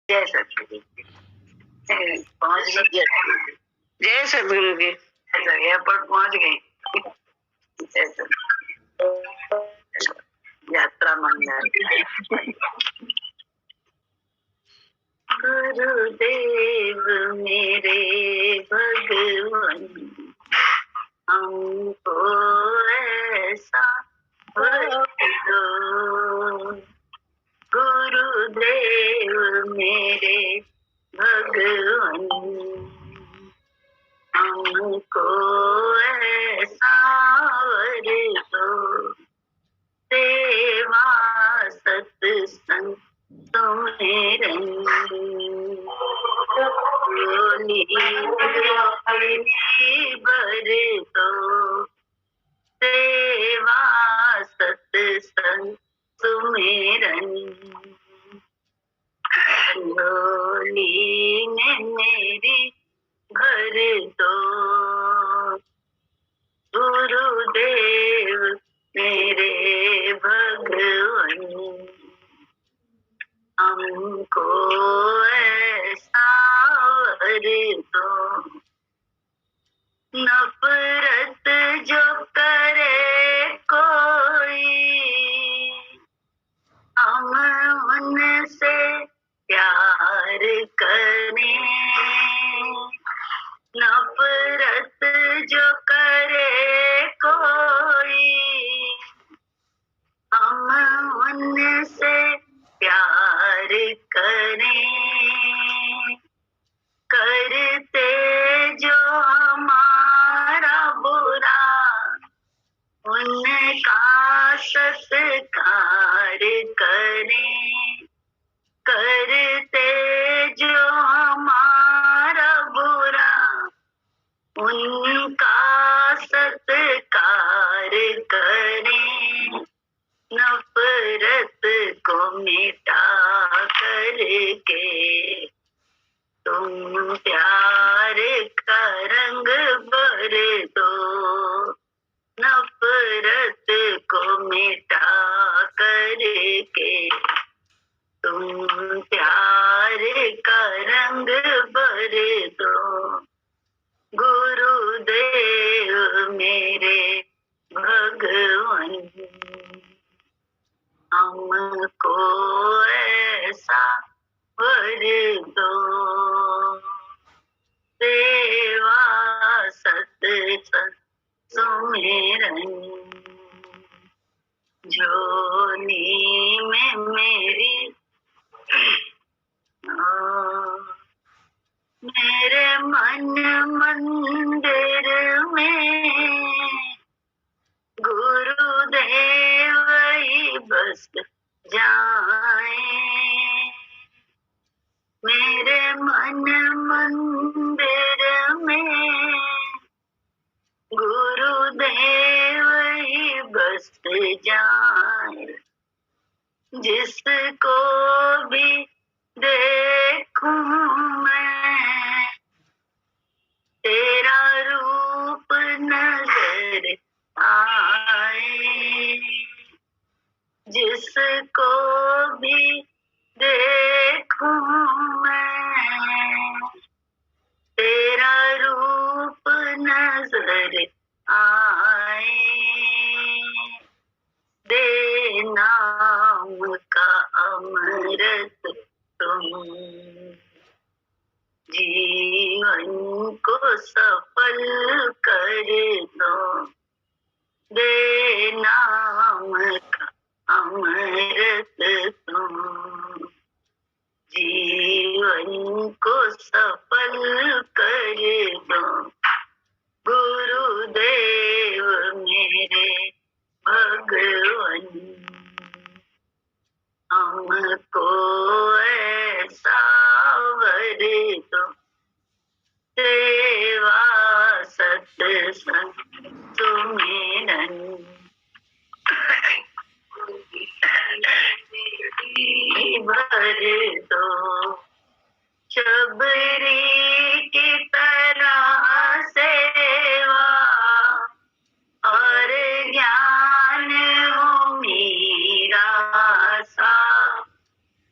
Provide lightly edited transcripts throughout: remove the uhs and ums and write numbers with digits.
जय सतगुरु की पहुंच गई। जय सतगुरु की एयरपोर्ट पहुंच गई। जय सतगुरु। यात्रा मंगल। गुरुदेव मेरे भगवान हमको ऐसा वर दो। गुरुदेव मेरे भगवान हमको ऐसा वर दो। सेवा सत्संग सुमिरन बर दो। सेवा सत्संग सुमिरन झोली में मेरी भर दो। गुरुदेव मेरे भगवान हमको ऐसा वर दो। नफरत जो करे कोई हम उनसे प्यार करें। नफरत जो करे कोई हम उनसे प्यार करें। करते जो हमारा बुरा उनका सत्कार करें। करते जो हमारा बुरा उनका सत्कार करें। नफरत को मिटा करके तुम प्यार का रंग भर दो। नफरत को मिटा करके तुम प्यार का रंग भर दो। गुरुदेव मेरे भगवान हमको ऐसा वर दो। सेवा सत्संग सुमिरन झोली में मेरी मेरे मन मंदिर में गुरुदेव ही बस जाए। मेरे मन मंदिर में गुरुदेव ही बस जाए। जिसको भी देखूं मैं तेरा रूप नजर आए। जिसको भी देखूं मैं तेरा रूप नजर आए। दे नाम का अमृत तुम जीवन को सफल कर दो। दे नाम का अमृत तुम जीवन को सफल कर दो। गुरुदेव मेरे भगवान हमको ऐसा वर दो। सेवा सत्संग सुमिरन भर दो। शबरी की तरह सेवा और ज्ञान हो मेरा सा।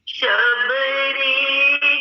शबरी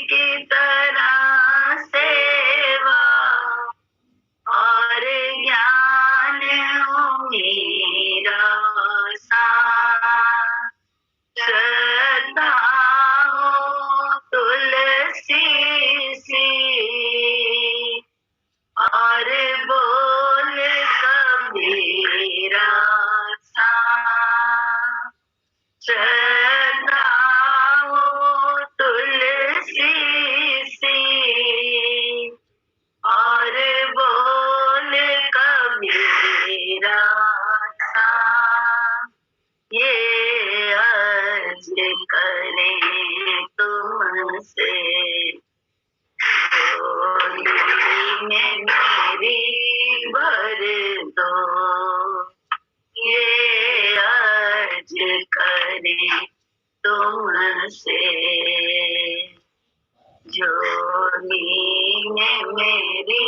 जमीन मेरी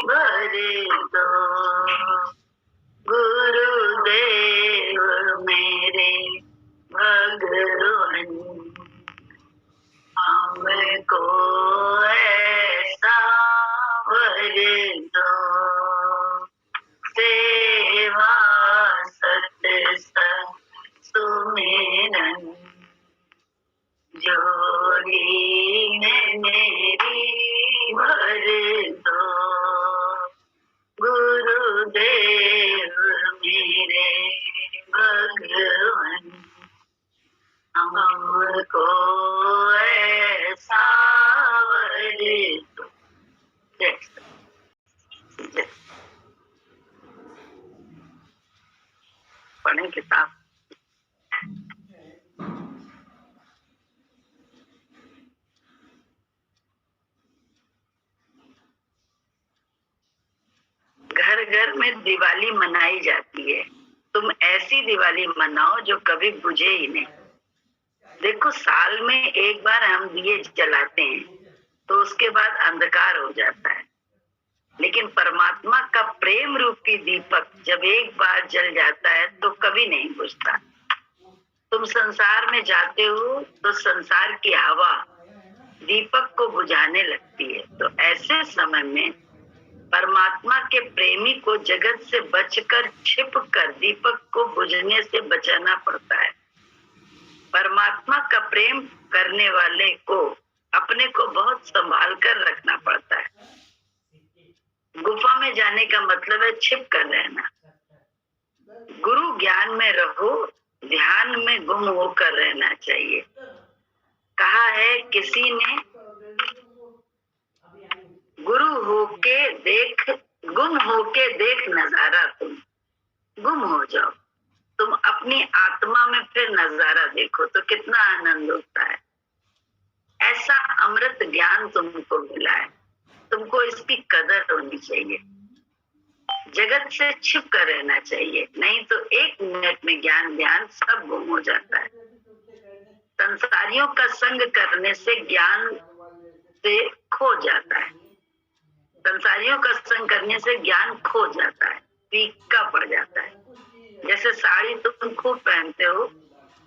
भर दो, गुरुदेव मेरे भगवान, हमको ऐसा वर दो, सेवा सत्संग सुमिरन, जोड़ी में मेरी भर दो, गुरुदेव मेरे भगवान, हमको ऐसा वर दो। पढ़ें किताब। घर घर में दिवाली मनाई जाती है, तुम ऐसी दिवाली मनाओ जो कभी बुझे ही नहीं। देखो, साल में एक बार हम दिए जलाते हैं तो उसके बाद अंधकार हो जाता है, लेकिन परमात्मा का प्रेम रूपी दीपक जब एक बार जल जाता है तो कभी नहीं बुझता। तुम संसार में जाते हो तो संसार की हवा दीपक को बुझाने लगती है, तो ऐसे समय में परमात्मा के प्रेमी को जगत से बचकर छिपकर दीपक को बुझने से बचाना पड़ता है। परमात्मा का प्रेम करने वाले को अपने को बहुत संभाल कर रखना पड़ता है। गुफा में जाने का मतलब है छिप कर रहना। गुरु ज्ञान में रहो, ध्यान में गुम होकर रहना चाहिए। कहा है किसी ने, गुरु होके देख, गुम होके देख नजारा, तुम गुम हो जाओ, तुम अपनी आत्मा में फिर नजारा देखो तो कितना आनंद होता है। ऐसा अमृत ज्ञान तुमको मिला है, तुमको इसकी कदर होनी चाहिए। जगत से छिप कर रहना चाहिए, नहीं तो एक मिनट में ज्ञान ध्यान सब गुम हो जाता है। संसारियों का संग करने से ज्ञान से खो जाता है। संसारियों का संग करने से ज्ञान खो जाता है, फीका पड़ जाता है। जैसे साड़ी तुम खूब पहनते हो,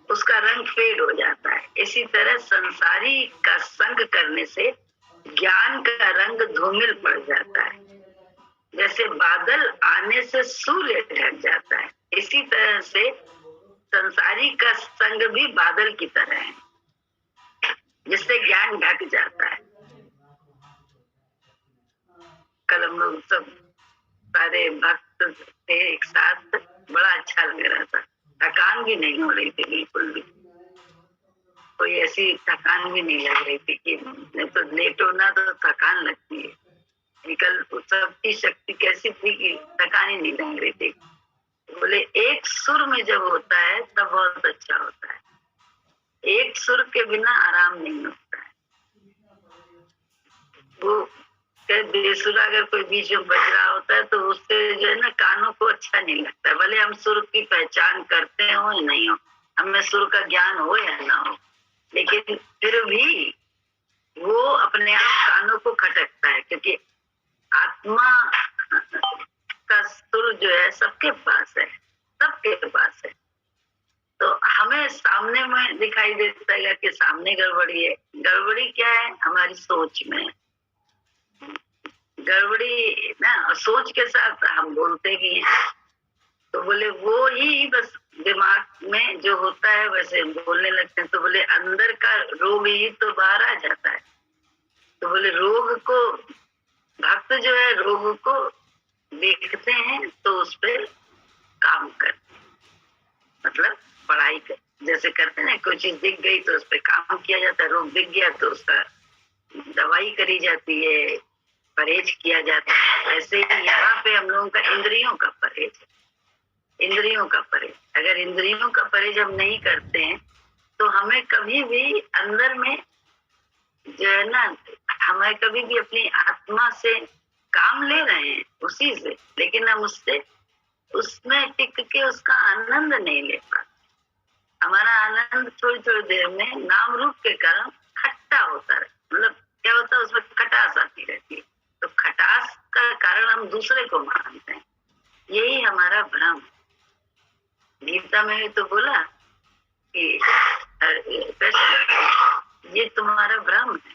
उसका रंग फेड हो जाता है, इसी तरह संसारी का संग करने से ज्ञान का रंग धूमिल पड़ जाता है। जैसे बादल आने से सूर्य ढक जाता है, इसी तरह से संसारी का संग भी बादल की तरह है, जिससे ज्ञान ढक जाता है। कल हम लोग सब सारे भक्त थे एक साथ, बड़ा अच्छा लग रहा था। थकान भी नहीं हो रही थी बिल्कुल भी, कोई ऐसी थकान भी नहीं लग रही थी कि नहीं तो लेट होना तो थकान लगती है। कल सबकी शक्ति कैसी थी कि थकान ही नहीं लग रही थी। बोले एक सुर में जब होता है तब बहुत अच्छा होता है, एक सुर के बिना आराम नहीं होता है। वो बेसुरा अगर कोई बीच में बज रहा होता है तो उससे जो है ना कानों को अच्छा नहीं लगता है, भले हम सुर की पहचान करते हो या नहीं हो, हमें सुर का ज्ञान हो या ना हो, लेकिन फिर भी वो अपने आप कानों को खटकता है, क्योंकि आत्मा का सुर जो है सबके पास है, सबके पास है। तो हमें सामने में दिखाई देता है कि सामने गड़बड़ी है। गड़बड़ी क्या है? हमारी सोच में गड़बड़ी ना, सोच के साथ हम बोलते भी हैं। तो बोले वो ही बस दिमाग में जो होता है वैसे बोलने लगते हैं। तो बोले अंदर का रोग ही तो बाहर आ जाता है। तो बोले रोग को, भक्त जो है रोग को देखते हैं तो उस पर काम करते हैं, मतलब पढ़ाई कर, जैसे करते हैं ना, कोई चीज दिख गई तो उस पर काम किया जाता है। रोग दिख गया तो उसका दवाई करी जाती है, परहेज किया जाता है। ऐसे ही यहाँ पे हम लोगों का इंद्रियों का परहेज है, इंद्रियों का परहेज। अगर इंद्रियों का परहेज हम नहीं करते हैं तो हमें कभी भी अंदर में जो है ना, हमें कभी भी अपनी आत्मा से काम ले रहे हैं उसी से, लेकिन हम उससे उसमें टिक के उसका आनंद नहीं ले पाते। हमारा आनंद थोड़ी थोड़ी देर में नाम रूप के कारण खट्टा होता है, मतलब क्या होता है उसमें खट्टा दूसरे को मानते हैं। यही हमारा भ्रम। गीता में भी तो बोला कि ये तुम्हारा भ्रम है,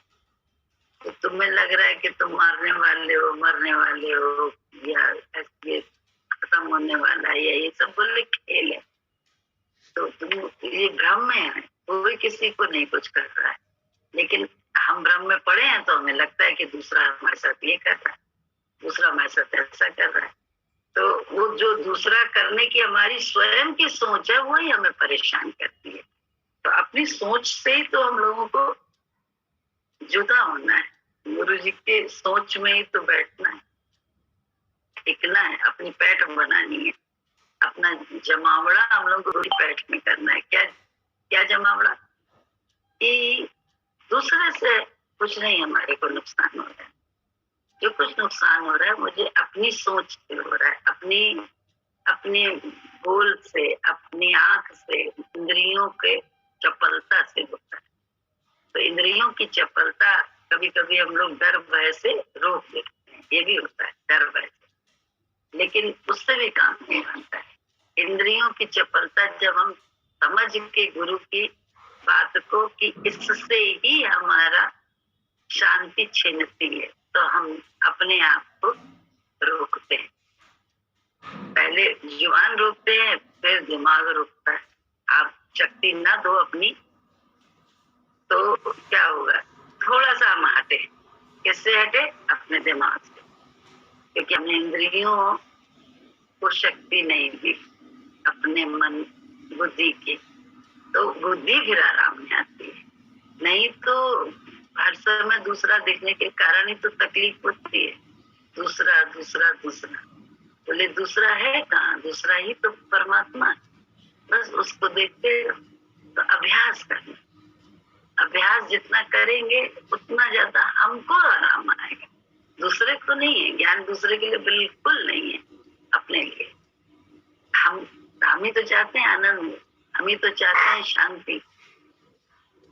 तो तुम्हें लग रहा है कि तुम मारने वाले हो, मरने वाले हो, या ऐसे खत्म होने वाला है, या ये सब बोले खेल है। तो तुम ये भ्रम में है, कोई किसी को नहीं कुछ कर रहा है, लेकिन हम भ्रम में पड़े हैं तो हमें लगता है कि दूसरा हमारे साथ ये कर रहा है, दूसरा हमारे साथ ऐसा कर रहा है। तो वो जो दूसरा करने की हमारी स्वयं की सोच है, वही हमें परेशान करती है। तो अपनी सोच से ही तो हम लोगों को जुदा होना है, गुरु जी के सोच में ही तो बैठना है, टिकना है, अपनी पैठ बनानी है, अपना जमावड़ा हम लोग को पैठ में करना है। क्या क्या जमावड़ा? कि दूसरे से कुछ नहीं हमारे को नुकसान हो रहा है, जो कुछ नुकसान हो रहा है मुझे अपनी सोच से हो रहा है, अपने बोल से, अपनी आंख से, इंद्रियों के चपलता से होता है। तो इंद्रियों की चपलता कभी कभी हम लोग डर भय से रोक देते हैं, ये भी होता है, डर भय से, लेकिन उससे भी काम नहीं बनता है। इंद्रियों की चपलता जब हम समझ के गुरु की बात को कि इससे ही हमारा शांति छिनती है, तो हम अपने आप को रोकते हैं। पहले जुबान रोकते हैं, फिर दिमाग रोकता है। आप शक्ति ना दो अपनी, तो क्या होगा? थोड़ा सा हम हटे। किससे हटे? अपने दिमाग से, क्योंकि हमने इंद्रियों को शक्ति नहीं दी, अपने मन बुद्धि की, तो बुद्धि फिर आराम में आती है। नहीं तो हर समय दूसरा देखने के कारण ही तो तकलीफ होती है। दूसरा दूसरा दूसरा, बोले दूसरा है कहाँ? दूसरा ही तो परमात्मा है, बस उसको देखते रहो। तो अभ्यास करना, अभ्यास जितना करेंगे उतना ज्यादा हमको आराम आएगा, दूसरे को नहीं है। ज्ञान दूसरे के लिए बिल्कुल नहीं है, अपने लिए। हम ही तो चाहते हैं आनंद, हम ही तो चाहते हैं शांति।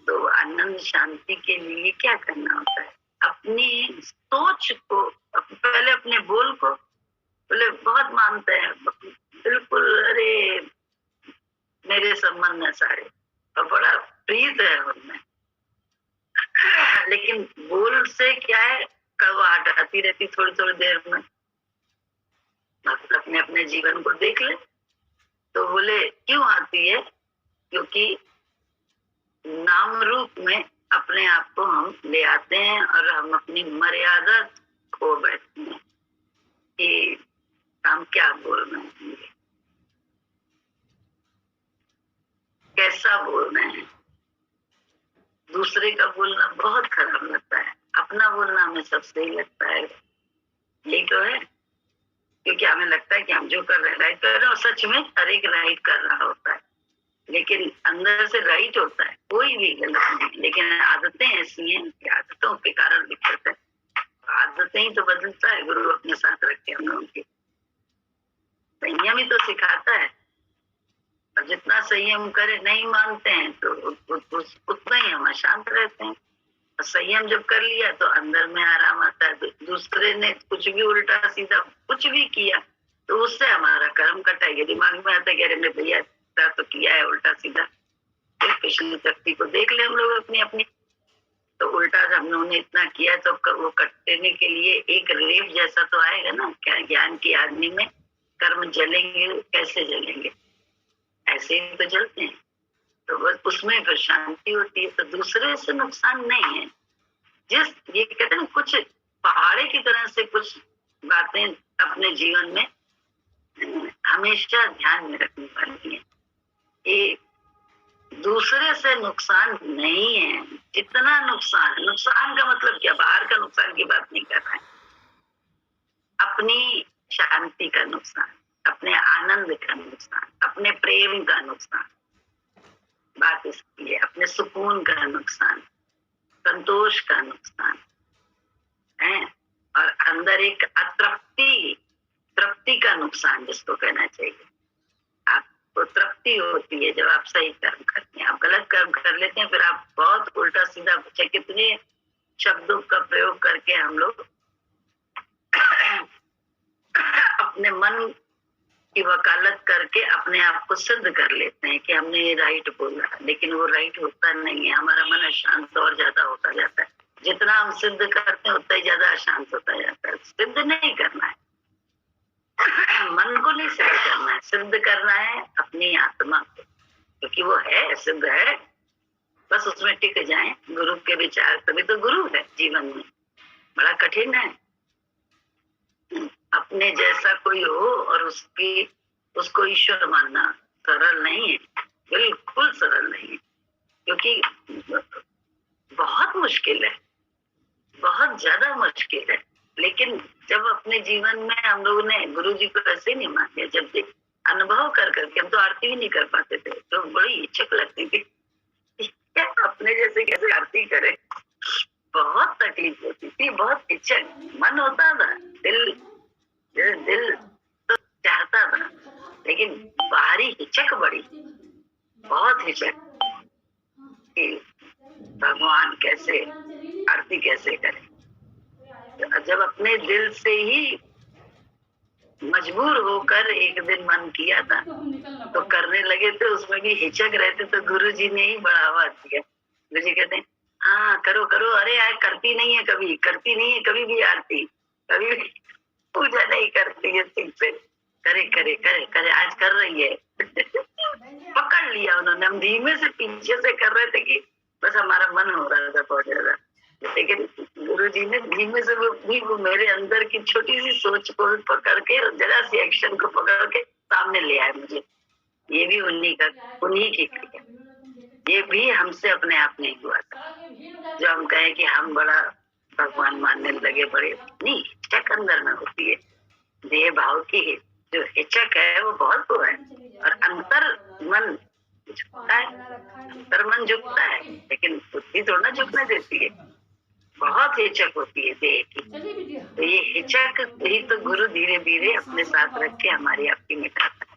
तो आनंद शांति के लिए क्या करना होता है? अपनी सोच को, पहले अपने बोल को, बोले बहुत मानते हैं बिल्कुल, अरे मेरे संबंध है सारे, और बड़ा प्रीत है उनमें, लेकिन बोल से क्या है, कड़वाहट आती रहती थोड़ी थोड़ी देर में। अपने अपने जीवन को देख ले तो बोले क्यों आती है? क्योंकि नाम रूप में अपने आप को हम ले आते हैं और हम अपनी मर्यादा खो बैठते हैं कि हम क्या बोल रहे हैं, कैसा बोल रहे हैं। दूसरे का बोलना बहुत खराब लगता है, अपना बोलना हमें सबसे ही लगता है। यही तो है, क्योंकि हमें लगता है कि हम जो कर रहे हैं राइट कर रहे हैं, और सच में हर एक राइट कर रहा होता है, लेकिन अंदर से राइट होता है, कोई भी गलत नहीं। लेकिन आदतें ऐसी हैं कि आदतों के कारण दिक्कत है। आदतें ही तो बदलता है गुरु अपने साथ रखे हम लोगों की। संयम ही तो सिखाता है, और जितना संयम करे नहीं मानते हैं तो उतना ही हम अशांत रहते हैं। और संयम जब कर लिया तो अंदर में आराम आता है। दूसरे ने कुछ भी उल्टा सीधा कुछ भी किया तो उससे हमारा कर्म कटाएगा, दिमाग में आता है कि अरे मैं भैया तो किया है उल्टा सीधा। कृष्ण शक्ति को देख ले हम लोग अपनी अपनी, तो उल्टा हम लोगों ने इतना किया तो वो कटने के लिए एक रेप जैसा तो आएगा ना। क्या ज्ञान की आदमी में कर्म जलेंगे, कैसे जलेंगे? ऐसे ही तो जलते हैं। तो बस उसमें फिर शांति होती है। तो दूसरे से नुकसान नहीं है। ये कहते हैं कुछ पहाड़े की तरह से कुछ बातें अपने जीवन में हमेशा ध्यान में रखनी पड़ती है कि दूसरे से नुकसान नहीं है। जितना नुकसान का मतलब क्या? बाहर का नुकसान की बात नहीं कर रहा है, अपनी शांति का नुकसान, अपने आनंद का नुकसान, अपने प्रेम का नुकसान, बात इसकी है, अपने सुकून का नुकसान, संतोष का नुकसान है, और अंदर एक तृप्ति का नुकसान जिसको कहना चाहिए। आपको तृप्ति होती है जब आप सही कर्म करते हैं। आप गलत कर्म कर लेते हैं, फिर आप बहुत उल्टा सीधा, कितने शब्दों का प्रयोग करके हम लोग अपने मन की वकालत करके अपने आप को सिद्ध कर लेते हैं कि हमने ये राइट बोला, लेकिन वो राइट होता नहीं है। हमारा मन अशांत और ज्यादा होता जाता है। जितना हम सिद्ध करते हैं उतना ही ज्यादा अशांत होता जाता है। सिद्ध नहीं करना है, मन को नहीं सिद्ध करना है, सिद्ध करना है अपनी आत्मा को, क्योंकि वो है, सिद्ध है। बस उसमें टिक जाएं, गुरु के विचार, तभी तो गुरु है जीवन में। बड़ा कठिन है अपने जैसा कोई हो और उसको ईश्वर मानना। सरल नहीं है, बिल्कुल सरल नहीं है, क्योंकि बहुत मुश्किल है, बहुत ज्यादा मुश्किल है। लेकिन जब अपने जीवन में हम लोगों ने गुरु जी को ऐसे नहीं मान लिया, जब अनुभव कर करके, हम तो आरती भी नहीं कर पाते थे, तो बड़ी हिचक लगती थी अपने जैसे कैसे आरती करें। बहुत तकलीफ होती थी, बहुत हिचक, मन होता था, दिल तो चाहता था, लेकिन बाहरी हिचक बड़ी, बहुत हिचक कि भगवान कैसे, आरती कैसे करें। जब अपने दिल से ही मजबूर होकर एक दिन मन किया था तो करने लगे थे, उसमें भी हिचक रहते, तो गुरु जी ने ही बढ़ावा दिया। गुरु जी कहते हैं हाँ करो करो, अरे यार करती नहीं है कभी, करती नहीं है कभी भी आरती, कभी भी पूजा नहीं करती है ठीक से। करे करे करे करे, आज कर रही है पकड़ लिया उन्होंने। हम धीमे से पीछे से कर रहे थे कि बस हमारा मन हो रहा था बहुत ज्यादा, लेकिन गुरु जी ने धीमे से वो मेरे अंदर की छोटी सी सोच को पकड़ के और जरा सी एक्शन को पकड़ के सामने ले आए मुझे। ये भी उन्हीं की क्रिया, ये भी हमसे अपने आप नहीं हुआ था। जो हम कहें कि हम बड़ा भगवान मानने लगे, बड़े नहीं, हिचक अंदर में होती है। देह भाव की जो हिचक है वो बहुत वो है, और अंतर मन झुकता है, अंतर मन झुकता है, लेकिन बुद्धि थोड़ा झुकने देती है। बहुत हिचक होती है देह की, तो ये हिचक ही तो गुरु धीरे धीरे अपने साथ रख के हमारी आपकी मिटाता है।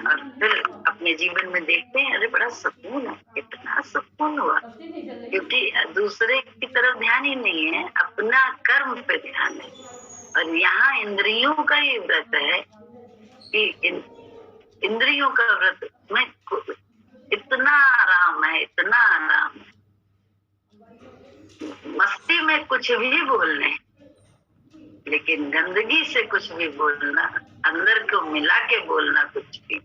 और फिर अपने जीवन में देखते हैं, अरे बड़ा सुकून है, इतना सुकून हुआ, क्योंकि दूसरे की तरफ ध्यान ही नहीं है, अपना कर्म पे ध्यान है। और यहाँ इंद्रियों का ही व्रत है कि इंद्रियों का व्रत में इतना आराम है, इतना आराम है। मस्ती में कुछ भी बोलने, लेकिन गंदगी से कुछ भी बोलना, अंदर को मिला के बोलना कुछ भी,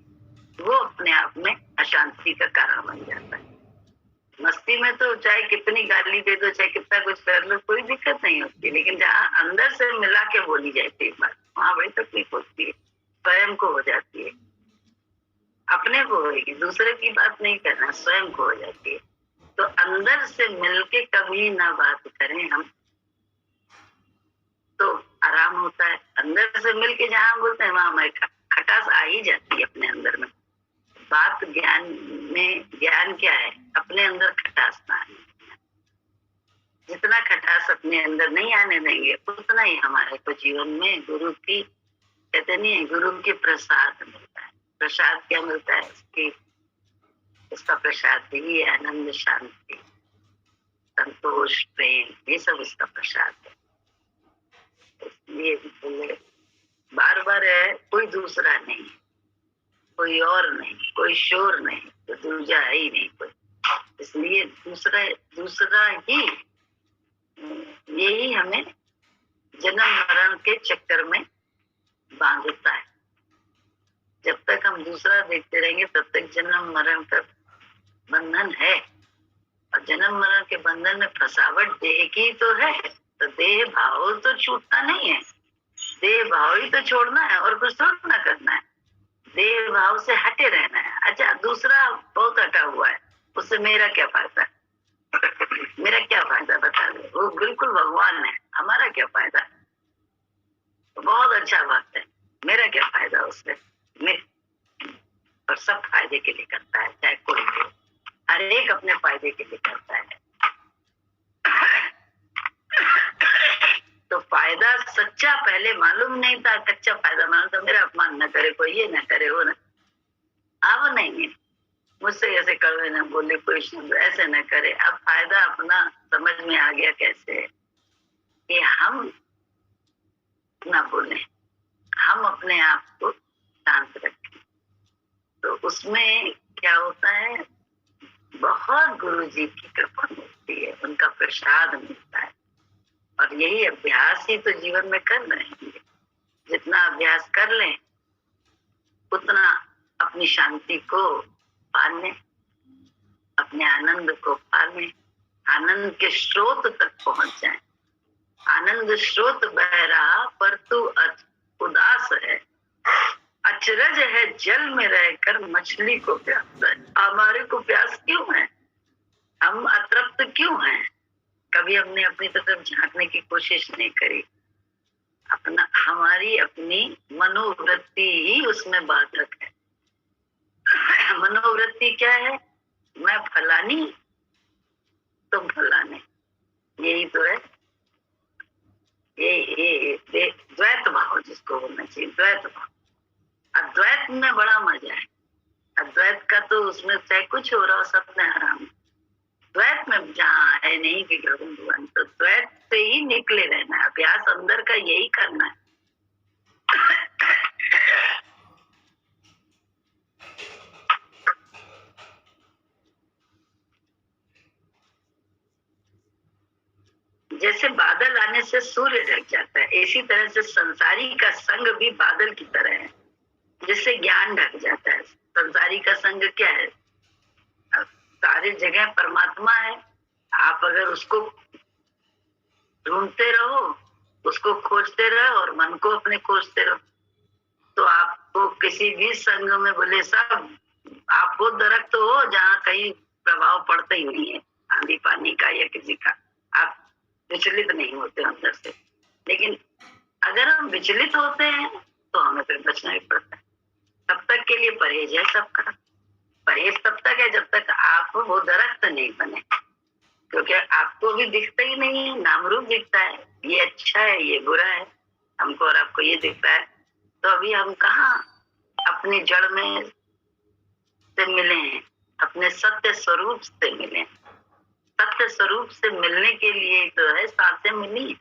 वो अपने आप में अशांति का कारण बन जाता है। मस्ती में तो चाहे कितनी गाली दे दो, चाहे कितना कुछ कर लो, कोई दिक्कत नहीं होती, लेकिन जहाँ अंदर से मिला के बोली जाती है बात, वहां बड़ी तकलीफ होती है, स्वयं को हो जाती है। अपने को होगी, दूसरे की बात नहीं करना, स्वयं को हो जाती है। तो अंदर से मिलके कभी ना बात करें हम, तो आराम होता है। अंदर से मिलके जहाँ बोलते हैं वहां हमारी खटास आ ही जाती है अपने अंदर में। बात ज्ञान में, ज्ञान क्या है, अपने अंदर खटास ना आने। जितना खटास अपने अंदर नहीं आने देंगे, उतना ही हमारे को जीवन में गुरु की, कहते नहीं है, गुरु की प्रसाद मिलता है। प्रसाद क्या मिलता है? उसका प्रसाद ही है आनंद, शांति, संतोष, प्रेम, ये सब उसका प्रसाद है। इसलिए बोले बार बार है, कोई दूसरा नहीं, कोई और नहीं, कोई शोर नहीं, तो दूजा है ही नहीं कोई। इसलिए दूसरा ही, यही हमें जन्म मरण के चक्कर में बांधता है। जब तक हम दूसरा देखते रहेंगे तब तक जन्म मरण का बंधन है, और जन्म मरण के बंधन में फंसावट देह की तो है, तो देह भाव तो छूटना नहीं है, देह भाव ही तो छोड़ना है, और कुछ थोड़ा करना है। देह भाव से हटे रहना है। अच्छा, दूसरा बहुत हटा हुआ है, उससे मेरा क्या फायदा? मेरा क्या फायदा बता दे? वो बिल्कुल भगवान है, हमारा क्या फायदा? तो बहुत अच्छा बात है, मेरा क्या फायदा उससे? और सब फायदे के लिए करता है, चाहे कोई हो, हर एक अपने फायदे के लिए करता है। तो फायदा सच्चा पहले मालूम नहीं था, कच्चा फायदा मालूम था। मेरा अपमान न करे कोई, ये न करे, वो न, अब नहीं, मुझसे ऐसे कड़वे न बोले कोई, ऐसे न करे। अब फायदा अपना समझ में आ गया कैसे कि हम ना बोले, हम अपने आप को शांत रखें। तो उसमें क्या होता है, बहुत गुरु जी की कृपा मिलती है, उनका प्रसाद मिलता है। और यही अभ्यास ही तो जीवन में कर रहे हैं। जितना अभ्यास कर लें उतना अपनी शांति को पाने, अपने आनंद को पाने, आनंद के स्रोत तक पहुंच जाए। आनंद स्रोत बह रहा पर तू उदास है, अचरज है जल में रहकर मछली को प्यास है। हमारे को प्यास क्यों है, हम अतृप्त क्यों हैं? कभी हमने अपनी तरफ झांकने की कोशिश नहीं करी। हमारी अपनी मनोवृत्ति ही उसमें बाधक है। मनोवृत्ति क्या है, मैं फलानी तुम फलाने, यही तो है। ये द्वैत भाव जिसको बोलना चाहिए, द्वैत भाव। अद्वैत में बड़ा मजा है। अद्वैत का तो उसमें चाहे कुछ हो रहा हो सब में आराम। द्वैत में जहाँ है नहीं कि भगवान, तो द्वैत से ही निकले रहना है। अभ्यास अंदर का यही करना है। जैसे बादल आने से सूर्य ढक जाता है, इसी तरह से संसारी का संग भी बादल की तरह है, जिससे ज्ञान ढक जाता है। संसारी का संग क्या है, सारी जगह परमात्मा है। आप अगर उसको ढूंढते रहो, उसको खोजते रहो और मन को अपने खोजते रहो, तो आपको किसी भी संग में बोले सब, आप वो दरख्त हो जहाँ कहीं प्रभाव पड़ता ही नहीं है आंधी पानी का या किसी का, आप विचलित नहीं होते अंदर से। लेकिन अगर हम विचलित होते हैं तो हमें फिर बचना भी पड़ता है। तब तक के लिए परहेज है सबका। परहेज तब तक है जब तक आप वो दरख्त नहीं बने, क्योंकि आपको भी दिखता ही नहीं है, नाम रूप दिखता है, ये अच्छा है ये बुरा है, हमको और आपको ये दिखता है। तो अभी हम कहाँ अपनी जड़ में से मिले हैं, अपने सत्य स्वरूप से मिले हैं। सत्य स्वरूप से मिलने के लिए तो है सांसें मिली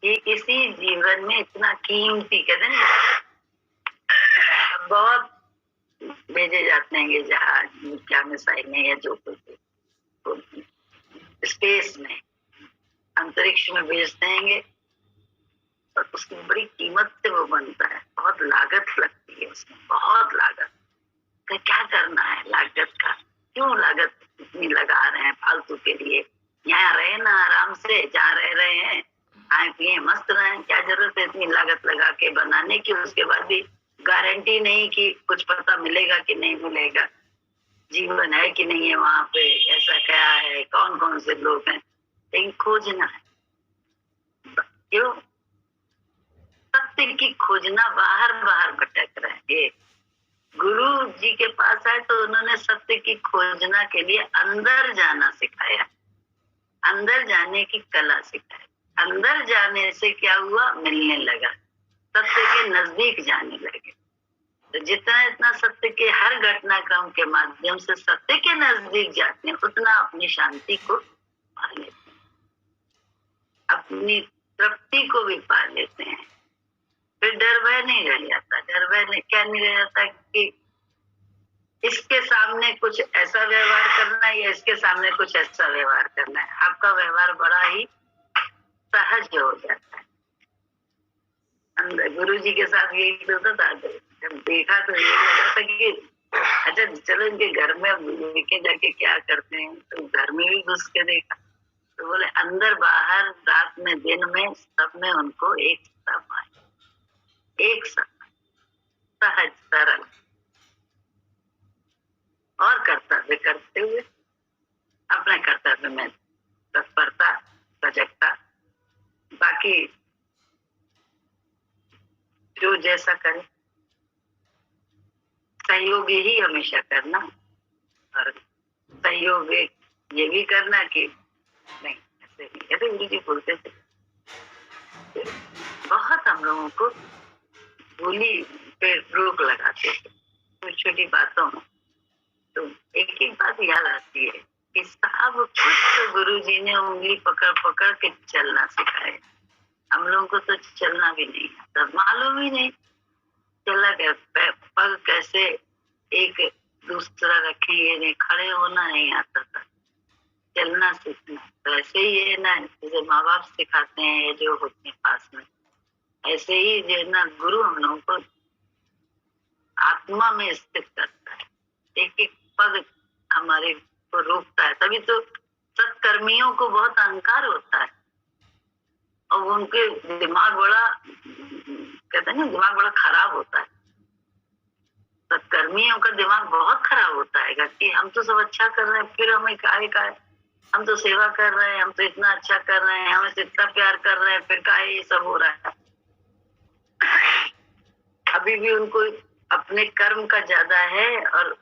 कि इसी जीवन में इतना कीमती, कहते हैं बहुत भेजे जाते हैं जहाज क्या मिसाइल में या जो कुछ स्पेस में अंतरिक्ष में भेजते हैं, और उसकी बड़ी कीमत से वो बनता है। बहुत लागत लगती है उसमें, बहुत लागत। तो क्या करना है लागत का, क्यों लागत इतनी लगा रहे हैं फालतू के लिए? यहाँ रहे ना आराम से, जहाँ रह रहे हैं खाए पिए मस्त रहे, क्या जरूरत है इतनी लागत लगा के बनाने की? उसके बाद भी गारंटी नहीं कि कुछ पता मिलेगा कि नहीं मिलेगा, जीवन है कि नहीं है वहां पे, ऐसा क्या है, कौन कौन से लोग हैं, लेकिन खोजना है। क्यों? सत्य की खोजना, बाहर बाहर भटक रहे हैं। गुरु जी के पास आए तो उन्होंने सत्य की खोजना के लिए अंदर जाना सिखाया, अंदर जाने की कला सिखाई। अंदर जाने से क्या हुआ, मिलने लगा, सत्य के नजदीक जाने लगे। तो जितना इतना सत्य के हर घटनाक्रम के माध्यम से सत्य के नजदीक जाते हैं, उतना अपनी शांति को पा लेते हैं, अपनी तृप्ति को भी पा लेते हैं। फिर डर भय नहीं रह जाता। डर भय क्या नहीं रह जाता कि इसके सामने कुछ ऐसा व्यवहार करना है या इसके सामने कुछ ऐसा व्यवहार करना है। आपका व्यवहार बड़ा ही सहज हो जाता है। अंदर गुरु जी के साथ यही होता था। जब देखा तो ये लगा था कि अच्छा चलो इनके घर में लेके जाके क्या करते हैं, तो घर में भी घुस के देखा तो बोले अंदर बाहर रात में दिन में सब में उनको एक साथ पाए, एक साथ सहज सरल और कर्तव्य करते हुए अपने कर्तव्य में तत्परता सजगता, बाकी जो जैसा करे सहयोग ही हमेशा करना। और सहयोग ये भी करना कि नहीं ऐसे नहीं, ऐसे गुरु जी बोलते थे बहुत हम लोगों को भूली पे रोक लगाते थे छोटी छोटी बातों में। तो एक एक बात याद आती है कि सब कुछ तो गुरु जी ने उंगली पकड़ पकड़ के चलना सिखाया। हम लोगों को तो चलना भी नहीं आता, मालूम ही नहीं अलग है, पग कैसे एक दूसरा रखे, ये नहीं, खड़े होना नहीं आता था, चलना सीखना। तो ऐसे ही है ना, जैसे माँ बाप सिखाते हैं ये जो होते हैं पास में, ऐसे ही जो है ना गुरु हम लोगों को आत्मा में स्थित करता है, एक एक पग हमारे को रोकता है। तभी तो सत्कर्मियों को बहुत अहंकार होता है और उनके दिमाग बड़ा, कहते हैं ना, दिमाग बड़ा खराब होता है। सत्कर्मियों का दिमाग बहुत खराब होता है कि हम तो सब अच्छा कर रहे हैं, फिर हमें काहे काहे, हम तो सेवा कर रहे हैं, हम तो इतना अच्छा कर रहे हैं, हमें तो इतना प्यार कर रहे हैं, फिर काहे ये सब हो रहा है। अभी भी उनको अपने कर्म का ज्यादा है और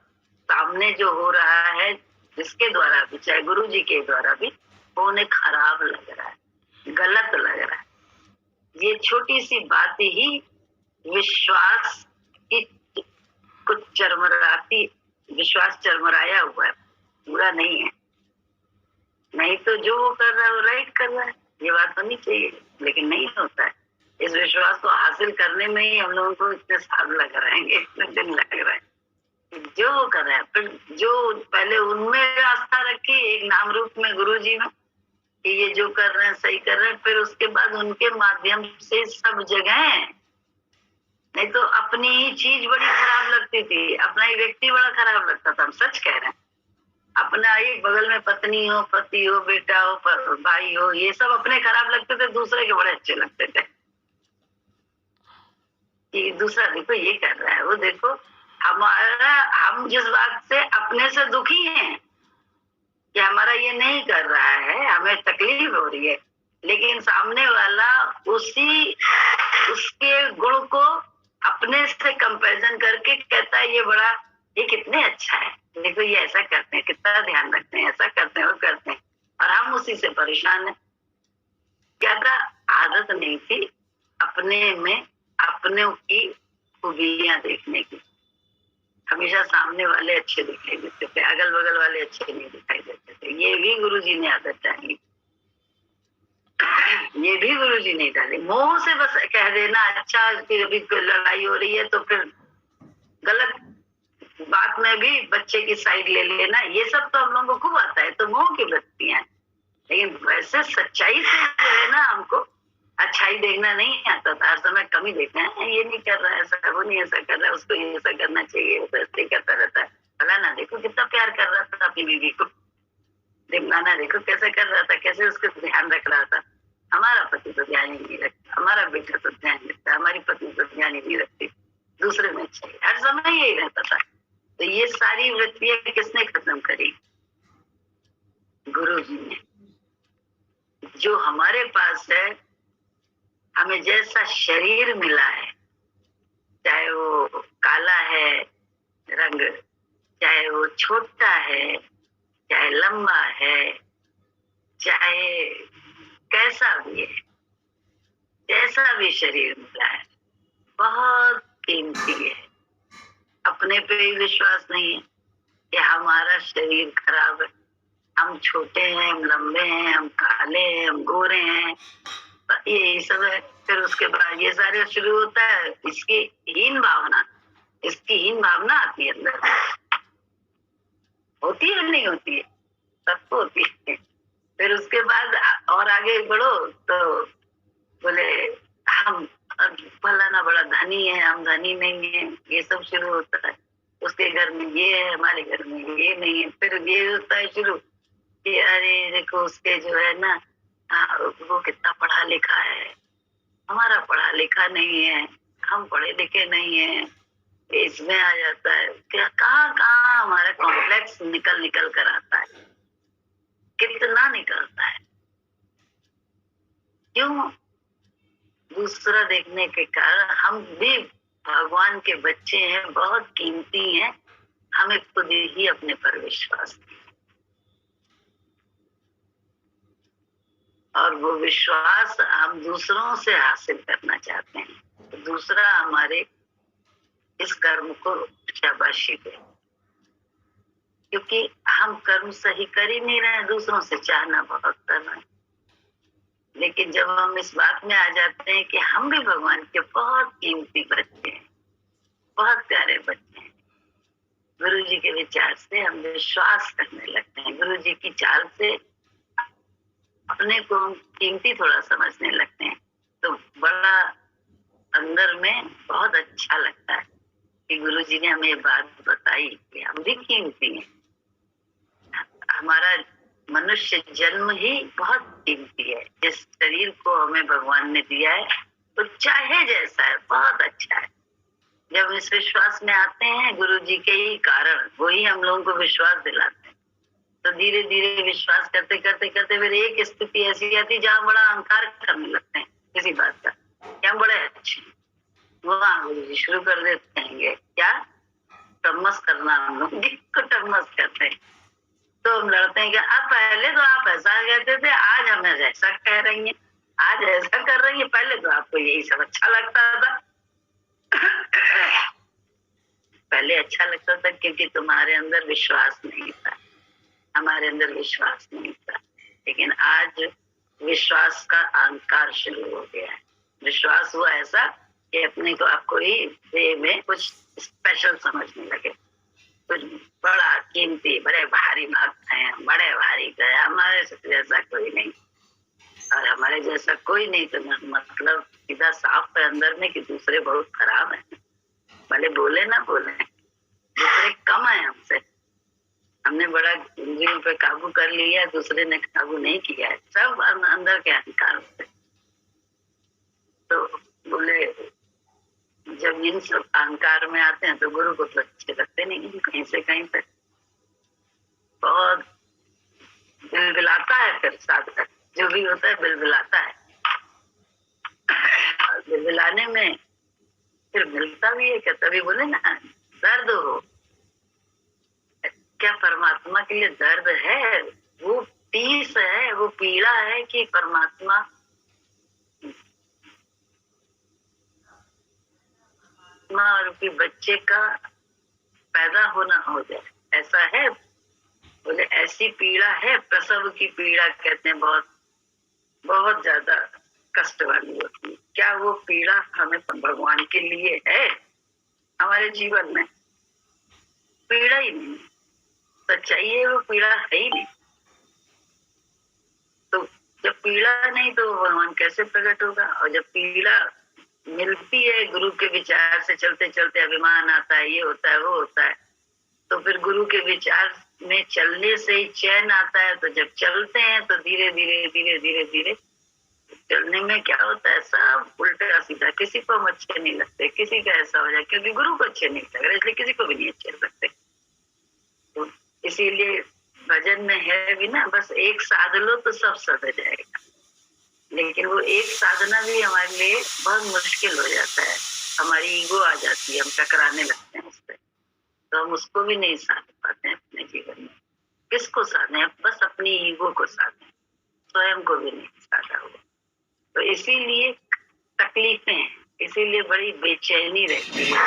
सामने जो हो रहा है जिसके द्वारा भी, चाहे गुरु जी के द्वारा भी, वो उन्हें खराब लग रहा है, गलत लग रहा है। ये छोटी सी बात ही विश्वास की कुछ चरमराती, विश्वास चरमराया हुआ है, पूरा नहीं है। नहीं तो जो वो कर रहा है वो राइट कर रहा है, ये बात होनी चाहिए, लेकिन नहीं होता है। इस विश्वास को हासिल करने में ही हम लोगों को इतने साल लग रहे हैं, इतने दिन लग रहे हैं। जो वो कर रहे हैं, फिर जो पहले उनमें आस्था रखी एक नाम रूप में गुरु जी में कि ये जो कर रहे हैं सही कर रहे हैं, फिर उसके बाद उनके माध्यम से सब जगह। नहीं तो अपनी ही चीज बड़ी खराब लगती थी, अपना ही व्यक्ति बड़ा खराब लगता था। हम सच कह रहे हैं, अपना ही बगल में पत्नी हो, पति हो, बेटा हो, भाई हो, ये सब अपने खराब लगते थे, दूसरे के बड़े अच्छे लगते थे कि दूसरा देखो ये कर रहा है, वो देखो। हमारा, हम जिस बात से अपने से दुखी हैं कि हमारा ये नहीं कर रहा है, हमें तकलीफ हो रही है, लेकिन सामने वाला उसके गुण को अपने से कंपैरिजन करके कहता है ये कितने अच्छा है, देखो ये ऐसा करते हैं, कितना ध्यान रखते हैं, ऐसा करते हैं, वो करते हैं, और हम उसी से परेशान हैं। क्या था, आदत नहीं थी अपने में अपने की खूबियां देखने की। हमेशा सामने वाले अच्छे दिखाई देते थे, अगल बगल वाले अच्छे नहीं दिखाई देते थे। ये भी गुरुजी ने आदत डाली, ये भी गुरुजी ने डाली। मुंह से बस कह देना अच्छा कि अभी लड़ाई हो रही है तो फिर गलत बात में भी बच्चे की साइड ले लेना, ये सब तो हम लोगों को खूब आता है, तो मुंह की बत्तियां। लेकिन वैसे सच्चाई से जो है ना, हमको अच्छाई देखना नहीं आता था। हर समय कमी देखना है, ये नहीं कर रहा है ऐसा, वो नहीं ऐसा कर रहा है, उसको ये ऐसा करना चाहिए, वो तो ऐसे करता रहता है। भला ना देखो कितना प्यार कर रहा था अपनी बीवी को, दिमगाना देखो कैसे कर रहा था, कैसे उसको ध्यान रख रहा था। हमारा पति तो ध्यान ही नहीं रखता, हमारा बेटा तो ध्यान रखता, हमारी पत्नी तो ध्यान ही नहीं रखती, दूसरे में चाहिए, हर समय यही रहता था। तो ये सारी वृत्तियां किसने खत्म करी? गुरु जी ने। जो हमारे पास है, हमें जैसा शरीर मिला है, चाहे वो काला है रंग, चाहे वो छोटा है, चाहे लंबा है, चाहे कैसा भी है, जैसा भी शरीर मिला है, बहुत कीमती है। अपने पे ही विश्वास नहीं है कि हमारा शरीर खराब है, हम छोटे हैं, हम लंबे हैं, हम काले हैं, हम गोरे हैं, यही सब है। फिर उसके बाद ये सारे शुरू होता है, इसकी हीन भावना आती है अंदर। होती है नहीं होती है, सबको होती है। फिर उसके बाद और आगे बढ़ो तो बोले हम फलाना बड़ा धनी है, हम धनी नहीं है, ये सब शुरू होता है। उसके घर में ये है, हमारे घर में ये नहीं है। फिर ये होता है शुरू कि अरे देखो उसके जो है ना, वो कितना पढ़ा लिखा है, हमारा पढ़ा लिखा नहीं है, हम पढ़े लिखे नहीं है। इसमें आ जाता है क्या, कहाँ कहाँ हमारा कॉम्प्लेक्स निकल निकल कर आता है, कितना निकलता है। क्यों? दूसरा देखने के कारण। हम भी भगवान के बच्चे हैं, बहुत कीमती हैं, हमें खुद ही अपने पर विश्वास है, और वो विश्वास हम दूसरों से हासिल करना चाहते हैं। तो दूसरा हमारे इस कर्म को शाबाशी दे, क्योंकि हम कर्म सही कर ही नहीं रहे, दूसरों से चाहना बहुत कर रहे हैं। लेकिन जब हम इस बात में आ जाते हैं कि हम भी भगवान के बहुत कीमती बच्चे हैं, बहुत प्यारे बच्चे हैं। गुरु जी के विचार से हम विश्वास करने लगते हैं, गुरु जी की चाल से अपने को हम कीमती थोड़ा समझने लगते हैं, तो बड़ा अंदर में बहुत अच्छा लगता है कि गुरु जी ने हमें बात बताई कि हम भी कीमती हैं। हमारा मनुष्य जन्म ही बहुत कीमती है। जिस शरीर को हमें भगवान ने दिया है तो चाहे जैसा है बहुत अच्छा है। जब इस विश्वास में आते हैं गुरु जी के ही कारण, वही हम लोगों को विश्वास दिलाते हैं, तो धीरे धीरे विश्वास करते करते करते फिर एक स्थिति ऐसी आती जहाँ बड़ा अहंकार करने लगते हैं किसी बात का, क्या बड़े अच्छे, वहाँ गुरु जी शुरू कर देते हैं क्या टम्मस करना, हम लोग को टम्मस करते हैं। तो हम लड़ते हैं कि अब पहले तो आप ऐसा कहते थे, आज हमें ऐसा कह रही हैं, आज ऐसा कर रही है, पहले तो आपको यही सब अच्छा लगता था। पहले अच्छा लगता था क्योंकि तुम्हारे अंदर विश्वास नहीं था, हमारे अंदर विश्वास नहीं था, लेकिन आज विश्वास का अहंकार शुरू हो गया है। विश्वास हुआ ऐसा कि अपने को आपको ही वे में कुछ स्पेशल समझने लगे, कुछ बड़ा कीमती, बड़े भारी भक्त हैं, बड़े भारी गए, हमारे जैसा कोई नहीं, और हमारे जैसा कोई नहीं तो मतलब सीधा साफ है अंदर में कि दूसरे बहुत खराब हैं, भले बोले ना बोले, दूसरे कम है हमसे, हमने बड़ा इंद्रियों पे काबू कर लिया, दूसरे ने काबू नहीं किया है, सब अंदर के अहंकार से। तो बोले जब इन सब अहंकार में आते हैं तो गुरु को तो अच्छे लगते नहीं, कहीं से कहीं तक बहुत बिलबिलाता है। फिर साधक जो भी होता है बिलबिलाता है, बिलबिलाने में फिर मिलता भी है क्या, तभी बोले ना दर्द हो, क्या परमात्मा के लिए दर्द है, वो पीस है, वो पीड़ा है कि परमात्मा रूपी बच्चे का पैदा होना हो जाए, ऐसा है। बोले ऐसी पीड़ा है, प्रसव की पीड़ा कहते हैं, बहुत बहुत ज्यादा कष्ट वाली होती है। क्या वो पीड़ा हमें भगवान के लिए है? हमारे जीवन में पीड़ा ही नहीं, सच्चाई है वो पीड़ा है ही नहीं। तो जब पीड़ा नहीं तो भगवान कैसे प्रकट होगा? और जब पीड़ा मिलती है गुरु के विचार से चलते चलते, अभिमान आता है, ये होता है वो होता है, तो फिर गुरु के विचार में चलने से ही चैन आता है। तो जब चलते हैं तो धीरे धीरे धीरे धीरे धीरे चलने में क्या होता है, सब उल्टा सीधा, किसी को हम अच्छे नहीं लगते, किसी का ऐसा हो जाए, क्योंकि गुरु को अच्छे नहीं लग रहे इसलिए किसी को भी नहीं अच्छे लगते। तो इसीलिए भजन में है भी ना, बस एक साध लो तो सब सध जाएगा, लेकिन वो एक साधना भी हमारे लिए बहुत मुश्किल हो जाता है, हमारी ईगो आ जाती है, हम टकराने लगते हैं उससे, तो हम उसको भी नहीं साध पाते हैं अपने जीवन में। किसको साधे? बस अपनी ईगो को साधे, स्वयं को भी नहीं साधा हुआ। तो इसीलिए तकलीफें हैं, इसीलिए बड़ी बेचैनी रहती है,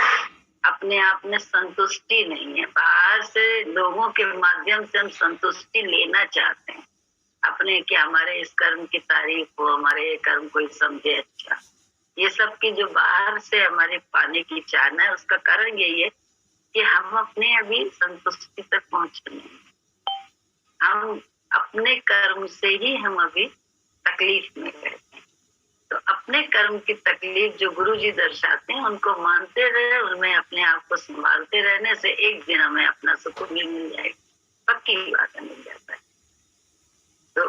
अपने आप में संतुष्टि नहीं है। बाहर से लोगों के माध्यम से हम संतुष्टि लेना चाहते हैं अपने, कि हमारे इस कर्म की तारीफ हो, हमारे ये कर्म कोई समझे अच्छा, ये सब की जो बाहर से हमारे पाने की चाहना है, उसका कारण यही है कि हम अपने अभी संतुष्टि तक पहुंचे नहीं, हम अपने कर्म से ही हम अभी तकलीफ में रहते हैं। तो अपने कर्म की तकलीफ जो गुरु जी दर्शाते हैं उनको मानते रहे, उनमें अपने आप को संभालते रहने से एक दिन हमें अपना सुकून मिल जाएगा, पक्की बात है, मिल जाता है। तो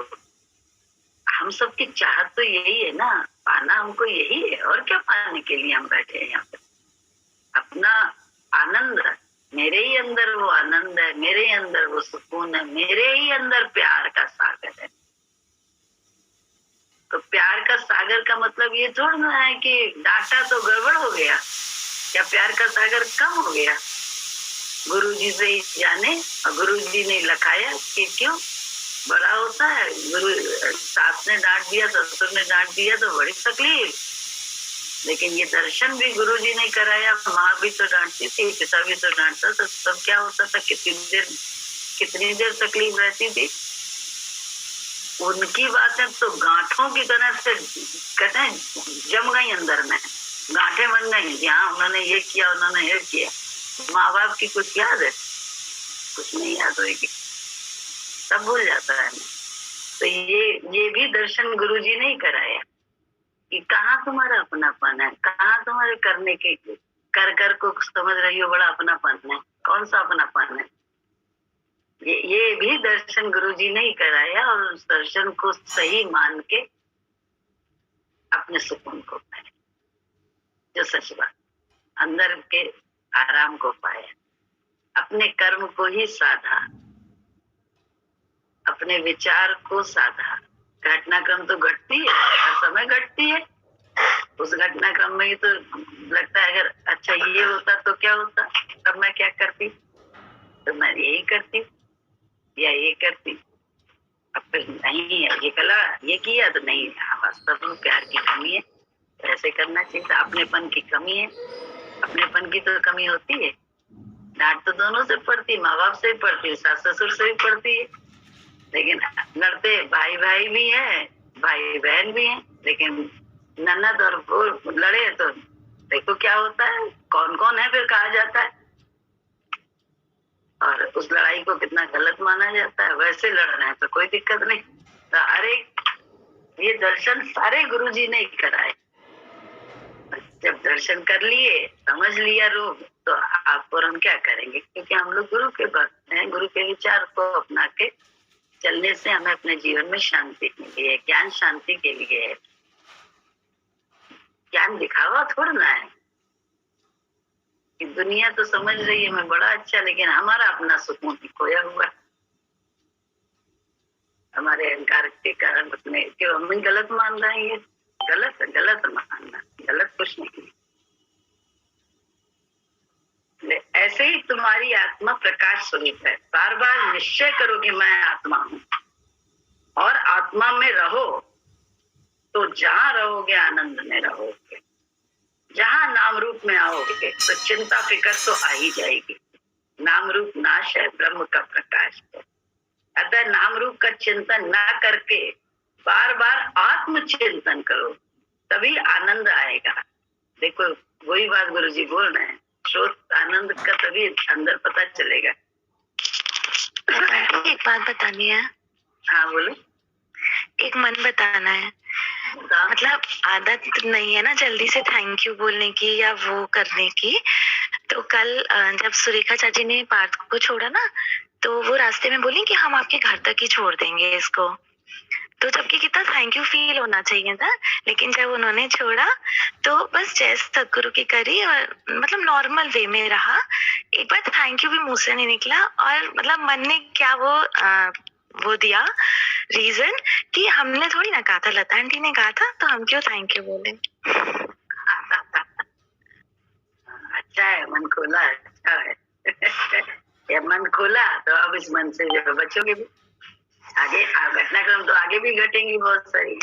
हम सबकी चाहत तो यही है ना, पाना हमको यही है, और क्या पाने के लिए हम बैठे हैं यहाँ पे? अपना आनंद, मेरे ही अंदर वो आनंद है, मेरे ही अंदर वो सुकून है, मेरे ही अंदर प्यार का सागर है। तो प्यार का सागर का मतलब ये थोड़ा ना है कि डाटा तो गड़बड़ हो गया, या प्यार का सागर कम हो गया। गुरु जी से ही जाने, और गुरु जी ने लखाया कि क्यों बड़ा होता है, गुरु सास ने डांट दिया, ससुर ने डांट दिया तो बड़ी तकलीफ, लेकिन ये दर्शन भी गुरु जी ने कराया। माँ भी तो डांटती थी, पिता भी तो डांटता था, तब क्या होता था, कितनी देर तकलीफ रहती थी। उनकी बातें तो गांठों की तरह से कहते हैं जम गई अंदर में, गांठे बन गई कि हाँ उन्होंने ये किया, उन्होंने ये किया। माँ बाप की कुछ याद है? कुछ नहीं याद होगी, सब भूल जाता है। तो ये भी दर्शन गुरुजी ने ही कराया कि कहाँ तुम्हारा अपनापन है, कहाँ तुम्हारे करने के कर को समझ रही हो बड़ा अपनापन है। कौन सा अपनापन है? ये भी दर्शन गुरुजी ने ही कराया, और उस दर्शन को सही मान के अपने सुकून को पाया, जो सच बात, अंदर के आराम को पाया, अपने कर्म को ही साधा, अपने विचार को साधा। घटनाक्रम तो घटती है, हर समय घटती है। उस घटनाक्रम में ही तो लगता है अगर अच्छा ये होता तो क्या होता, तब मैं क्या करती, तो मैं यही करती या ये करती। अब फिर नहीं है, ये कला ये किया तो नहीं, वास्तव में प्यार की कमी है, ऐसे करना चाहिए। अपनेपन की कमी है, अपनेपन की तो कमी होती है। डांट तो दोनों से पड़ती, माँ बाप से भी पड़ती, सास ससुर से भी पड़ती है। लेकिन लड़ते भाई भाई भी है, भाई बहन भी है। लेकिन ननद और वो लड़े तो देखो क्या होता है, कौन कौन है फिर कहा जाता है, और उस लड़ाई को कितना गलत माना जाता है। वैसे लड़ रहे हैं तो कोई दिक्कत नहीं। तो अरे ये दर्शन सारे गुरुजी ने कराए। जब दर्शन कर लिए, समझ लिया रूप, तो आप और हम क्या करेंगे? क्योंकि हम लोग गुरु के भक्त हैं। गुरु के विचार को अपना के चलने से हमें अपने जीवन में शांति मिली है। ज्ञान शांति के लिए है, ज्ञान दिखावा थोड़ा ना है कि दुनिया तो समझ रही है मैं बड़ा अच्छा, लेकिन हमारा अपना सुकून खोया हुआ है। हमारे अहंकार के कारण अपने क्यों हमें गलत मान रहे हैं। ये गलत मानना, गलत कुछ नहीं। ऐसे ही तुम्हारी आत्मा प्रकाश स्वरूप है। बार बार निश्चय करो कि मैं आत्मा हूँ, और आत्मा में रहो तो जहां रहोगे आनंद में रहोगे। जहां नाम रूप में आओगे तो चिंता फिक्र तो आ ही जाएगी। नाम रूप नाश है, ब्रह्म का प्रकाश है। अतः नाम रूप का चिंतन ना करके बार बार आत्म चिंतन करो, तभी आनंद आएगा। देखो वही बात गुरुजी बोल रहे हैं, स्रोत आनंद का तभी अंदर पता चलेगा। एक बात बतानी है। हाँ बोलो। एक मन बताना है, मतलब आदत नहीं है ना जल्दी से थैंक यू बोलने की या वो करने की। तो कल जब सुरेखा चाची ने पार्थ को छोड़ा ना, तो वो रास्ते में बोली कि हम आपके घर तक ही छोड़ देंगे इसको। तो जबकि कितना थैंक यू फील होना चाहिए था, लेकिन जब उन्होंने छोड़ा तो बस जय सतगुरु की करी, और मतलब नॉर्मल वे में रहा। एक बार थैंक यू भी मुंह से नहीं निकला, और मतलब मन ने क्या वो दिया रीजन कि हमने थोड़ी ना कहा था, लता आंटी ने कहा था, तो हम क्यों थैंक यू बोले। अच्छा है, मन खोला, अच्छा है। ये मन खोला तो अब इस मन से जो बचोगे भी, आगे घटनाक्रम तो आगे भी घटेंगी बहुत सारी,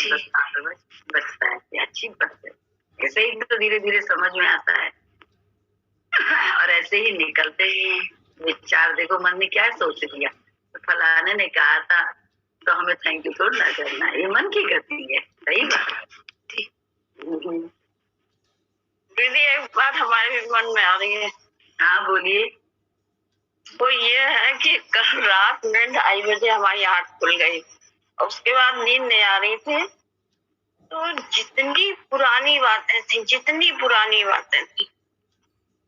बचता है, ये अच्छी बात है। ऐसे ही तो धीरे धीरे समझ में आता है, और ऐसे ही निकलते ही विचार। देखो मन ने क्या सोच लिया, तो फलाने ने कहा था तो हमें थैंक यू थोड़ा ना करना, ये मन की गति है। सही बात। दीदी एक बात हमारे भी मन में आ रही है। हाँ बोलिए। वो ये है कि कल रात में 2:30 बजे हमारी आँख खुल गई, उसके बाद नींद नहीं आ रही थी। तो जितनी पुरानी बातें थी,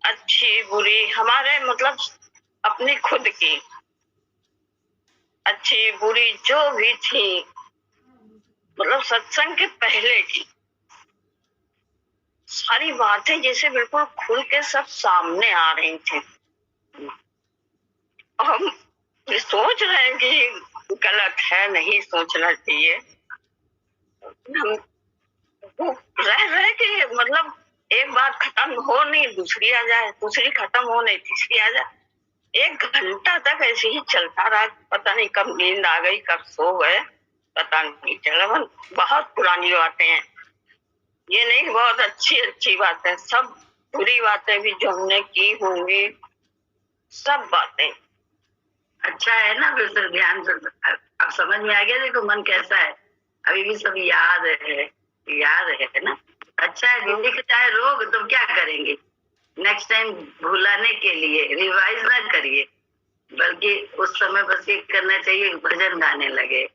अच्छी बुरी, हमारे मतलब अपनी खुद की अच्छी बुरी जो भी थी, मतलब सत्संग के पहले की सारी बातें जैसे बिल्कुल खुल के सब सामने आ रही थी। हम सोच रहे हैं कि गलत है, नहीं सोचना चाहिए। हम रह के मतलब एक बात खत्म हो नहीं दूसरी आ जाए, दूसरी खत्म हो नहीं तीसरी आ जाए। 1 घंटा तक ऐसे ही चलता रहा। पता नहीं कब नींद आ गई, कब सो गए, पता नहीं चला। बहुत पुरानी बातें हैं, ये नहीं बहुत अच्छी बातें, सब बुरी बातें भी जो हमने की होंगी, सब बातें। अच्छा है ना, फिर से ध्यान से अब समझ में आ गया। देखो मन कैसा है, अभी भी सब याद है ना। अच्छा है, दिल्ली का चाहे रोग, तुम क्या करेंगे? नेक्स्ट टाइम भुलाने के लिए रिवाइज ना करिए, बल्कि उस समय बस ये करना चाहिए, भजन गाने लगे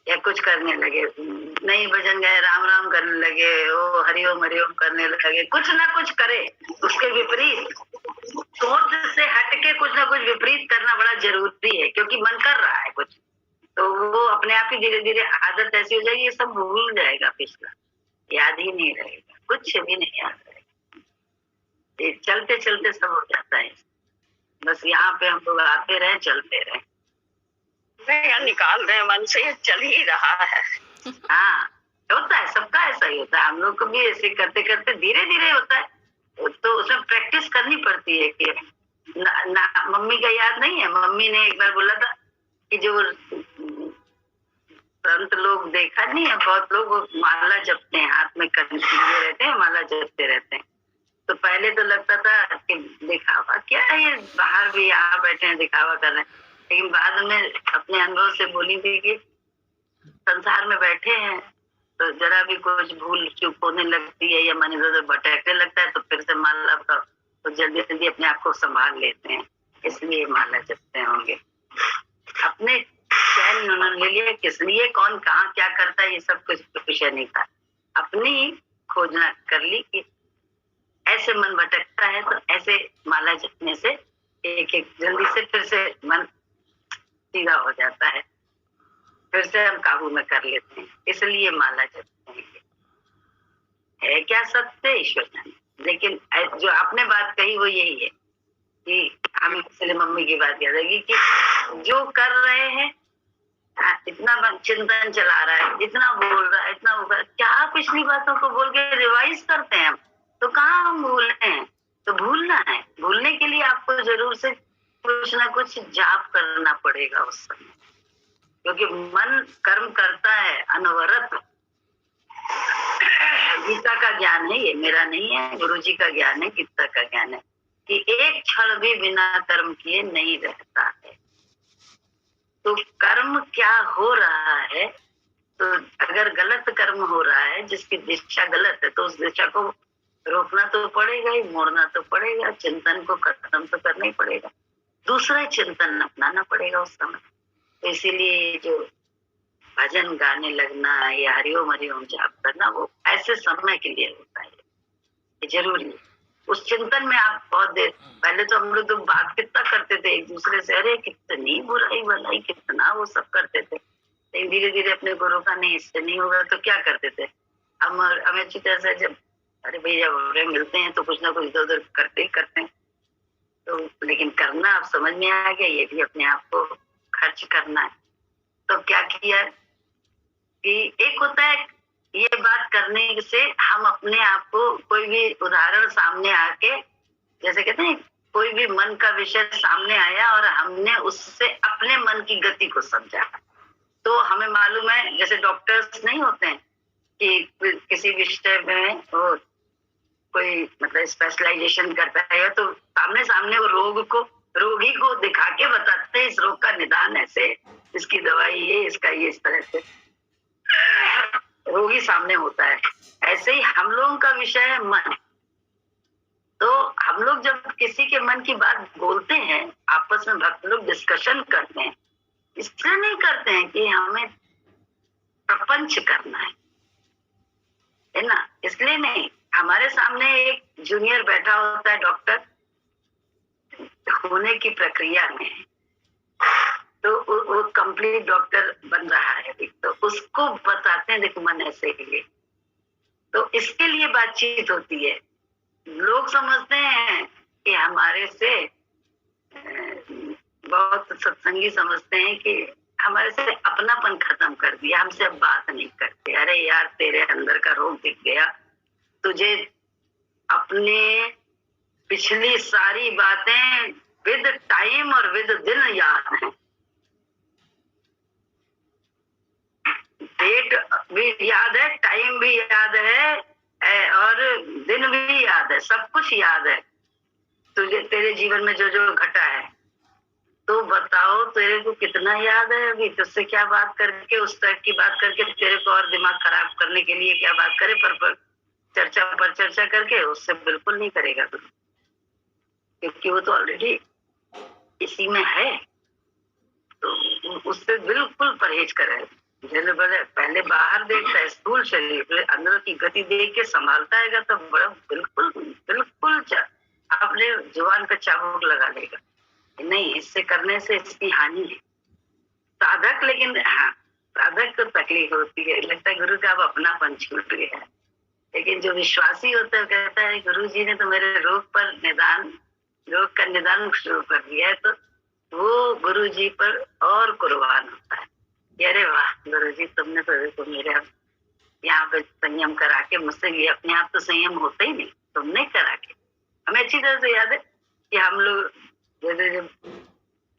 या कुछ करने लगे। नहीं भजन गाए, राम राम करने लगे, ओ हरिओम हरिओम करने लगे, कुछ ना कुछ करे। उसके विपरीत सोच से हटके कुछ ना कुछ विपरीत करना बड़ा जरूरी है, क्योंकि मन कर रहा है कुछ, तो वो अपने आप ही धीरे धीरे आदत ऐसी हो जाएगी, ये सब भूल जाएगा, पिछला याद ही नहीं रहेगा, कुछ भी नहीं याद रहेगा। ये चलते चलते सब हो जाता है। बस यहाँ पे हम लोग आते रहे, चलते रहे, निकाल रहे मन से, ये चल ही रहा है। हाँ होता है, सबका ऐसा ही होता है। हम लोग को भी ऐसे करते करते धीरे धीरे होता है, तो उसमें प्रैक्टिस करनी पड़ती है कि मम्मी का याद नहीं है, मम्मी ने एक बार बोला था कि जो संत लोग देखा नहीं है, बहुत लोग माला जपते हैं, हाथ में कंठी लिए रहते हैं, माला जपते रहते हैं। तो पहले तो लगता था कि दिखावा क्या है, ये बाहर भी यहाँ बैठे हैं दिखावा कर रहे हैं, लेकिन बाद में अपने अनुभव से बोली थी कि संसार में बैठे हैं तो जरा भी कुछ भूल चूक होने लगती है या मन इधर भटकने लगता है, तो फिर से माला का तो जल्दी जल्दी अपने आप को संभाल लेते हैं, इसलिए माला जपते होंगे। अपने चैन उन्होंने ले लिया, किस लिए, कौन कहाँ क्या करता है, ये सब कुछ विषय नहीं था। अपनी खोजना कर ली कि ऐसे मन भटकता है, तो ऐसे माला जपने से एक एक जल्दी से फिर से मन सीधा हो जाता है, फिर से हम काबू में कर लेते हैं, इसलिए माला जपते हैं। है क्या सत्य, ईश्वर जाने। लेकिन जो आपने बात कही वो यही है कि हमें इसलिए मम्मी की बात याद आएगी कि जो कर रहे हैं, इतना चिंतन चला रहा है, इतना बोल रहा है, इतना होगा, क्या पिछली बातों को बोल के रिवाइज करते हैं हम, तो कहाँ हम भूल रहे हैं? तो भूलना है, भूलने के लिए आपको जरूर से कुछ ना कुछ जाप करना पड़ेगा उस समय, क्योंकि मन कर्म करता है अनवरत। गीता का ज्ञान है ये, मेरा नहीं है, गुरु जी का ज्ञान है, गीता का ज्ञान है कि एक क्षण भी बिना कर्म किए नहीं रहता है। तो कर्म क्या हो रहा है, तो अगर गलत कर्म हो रहा है जिसकी दिशा गलत है, तो उस दिशा को रोकना तो पड़ेगा ही, मोड़ना तो पड़ेगा, चिंतन को खत्म तो करना ही पड़ेगा, दूसरा चिंतन अपनाना पड़ेगा उस समय। तो इसीलिए जो भजन गाने लगना या हरिओम हरिओम जाप करना, वो ऐसे समय के लिए होता है, ये जरूरी है। उस चिंतन में आप बहुत देर, पहले तो हम लोग तो बात कितना करते थे एक दूसरे से, अरे कितनी बुराई भलाई, कितना वो सब करते थे, लेकिन धीरे धीरे अपने गुरु का नहीं, इससे नहीं होगा, तो क्या करते थे हम, हमें अच्छी तरह से जब अरे भैया मिलते हैं तो कुछ ना कुछ इधर उधर करते ही करते हैं, तो लेकिन करना अब समझ में आ गया, ये भी अपने आप को खर्च करना है। तो क्या किया कि एक होता है ये बात करने से हम अपने आप को, कोई भी उदाहरण सामने आके, जैसे कहते हैं कोई भी मन का विषय सामने आया और हमने उससे अपने मन की गति को समझा, तो हमें मालूम है, जैसे डॉक्टर्स नहीं होते हैं कि किसी विषय में वो कोई मतलब स्पेशलाइजेशन करता है, तो सामने सामने वो रोगी को दिखा के बताते हैं इस रोग का निदान ऐसे, इसकी दवाई ये, इसका ये, इस तरह से रोगी सामने होता है। ऐसे ही हम लोगों का विषय है मन। तो हम लोग जब किसी के मन की बात बोलते हैं, आपस में भक्त लोग डिस्कशन करते हैं, इसलिए नहीं करते हैं कि हमें प्रपंच करना है ना, इसलिए नहीं। हमारे सामने एक जूनियर बैठा होता है, डॉक्टर होने की प्रक्रिया में, तो वो कंप्लीट डॉक्टर बन रहा है, तो उसको बताते हैं देखो मन ऐसे ही है, तो इसके लिए बातचीत होती है। लोग समझते हैं कि हमारे से बहुत सत्संगी समझते हैं कि हमारे से अपनापन खत्म कर दिया, हमसे अब बात नहीं करते। अरे यार तेरे अंदर का रोग दिख गया, तुझे अपने पिछली सारी बातें विद टाइम और विद दिन याद है, डेट भी याद है, टाइम भी याद है और दिन भी याद है, सब कुछ याद है तुझे, तेरे जीवन में जो जो घटा है। तो बताओ तेरे को कितना याद है अभी, तुझसे क्या बात करके, उस टाइप की बात करके तेरे को और दिमाग खराब करने के लिए क्या बात करे, पर चर्चा पर चर्चा करके उससे बिल्कुल नहीं करेगा गुरु, क्योंकि वो तो ऑलरेडी इसी में है, तो उससे बिल्कुल परहेज करे। जैसे बोले पहले बाहर देखता है स्थूल शरीर, फिर अंदर की गति देख के संभालता है तो बड़ा बिल्कुल बिल्कुल अपने जुबान पे चाबुक लगा लेगा, नहीं इससे करने से इसकी हानि है। साधक लेकिन हाँ, साधक को तकलीफ होती है, लगता है गुरु का अब अपनापन छूट गया है, लेकिन जो विश्वासी होता है कहता है गुरु जी ने तो मेरे रोग का निदान शुरू कर दिया है, तो वो गुरु जी पर और कुर्बान होता है। अरे वाह गुरु जी, तुमने तो मेरे यहाँ पे संयम करा के, मुझसे ये अपने आप तो संयम होता ही नहीं, तुमने करा के। हमें अच्छी तरह से याद है कि हम लोग जब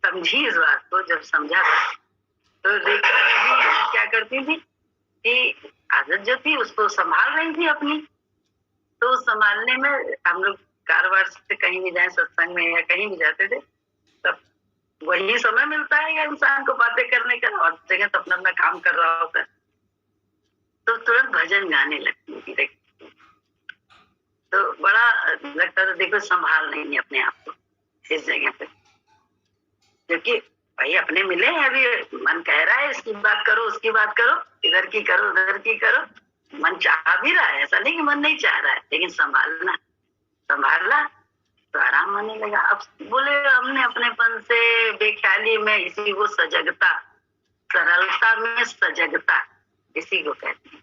समझी इस बात को, जब समझा था तो रेखा भी क्या करती थी कि आदत जो थी उसको संभाल रही थी अपनी, तो संभालने में हम लोग कारवार से कहीं भी जाए, सत्संग में या कहीं भी जाते थे, तब वही समय मिलता है इंसान को बातें करने का, और जगह तो अपना अपना काम कर रहा होता है, तो तुरंत भजन गाने लगती थी। तो बड़ा लगता था देखो संभाल नहीं है अपने आप को इस जगह पे, क्योंकि भाई अपने मिले हैं, अभी मन कह रहा है इसकी बात करो उसकी बात करो, इधर की करो उधर की करो, मन चाह भी रहा है, ऐसा नहीं कि मन नहीं चाह रहा है, लेकिन संभालना तो आराम होने लगा। अब बोले हमने अपनेपन से बेख्याली में इसी को सजगता, सरलता में सजगता इसी को कहते हैं।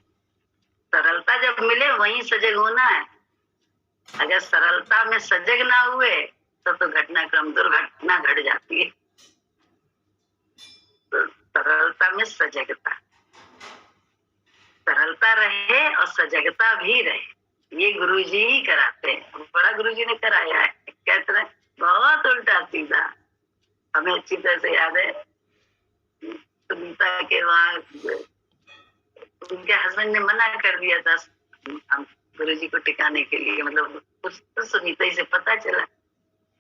सरलता जब मिले वहीं सजग होना है, अगर सरलता में सजग ना हुए तो घटनाक्रम दुर्घटना घट जाती है। तो सरलता में सजगता, सरलता रहे और सजगता भी रहे, ये गुरुजी ही कराते हैं। बड़ा गुरुजी ने कराया है, कहते हैं बहुत उल्टा सीधा। हमें अच्छी तरह से याद है सुनीता के वहां उनके हस्बैंड ने मना कर दिया था गुरुजी को टिकाने के लिए, मतलब कुछ तो सुनीता ही से पता चला,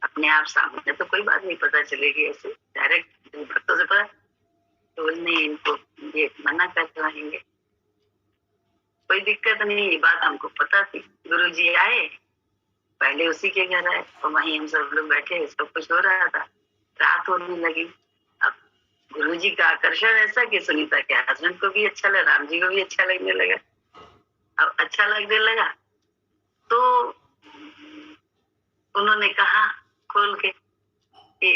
अपने आप सामने तो कोई बात नहीं पता चलेगी, ऐसे डायरेक्ट भक्तों से पता तो नहीं, इनको ये मना करवाएंगे, कोई दिक्कत नहीं, ये बात हमको पता थी। गुरुजी आए, पहले उसी के घर आए और वहीं हम सब लोग बैठे, सब कुछ हो रहा था, रात होने लगी। अब गुरुजी का आकर्षण ऐसा कि सुनीता के हस्बैंड को भी अच्छा लगा, राम जी को भी अच्छा लगने लगा। अब अच्छा लगने लगा तो उन्होंने कहा खोल के कि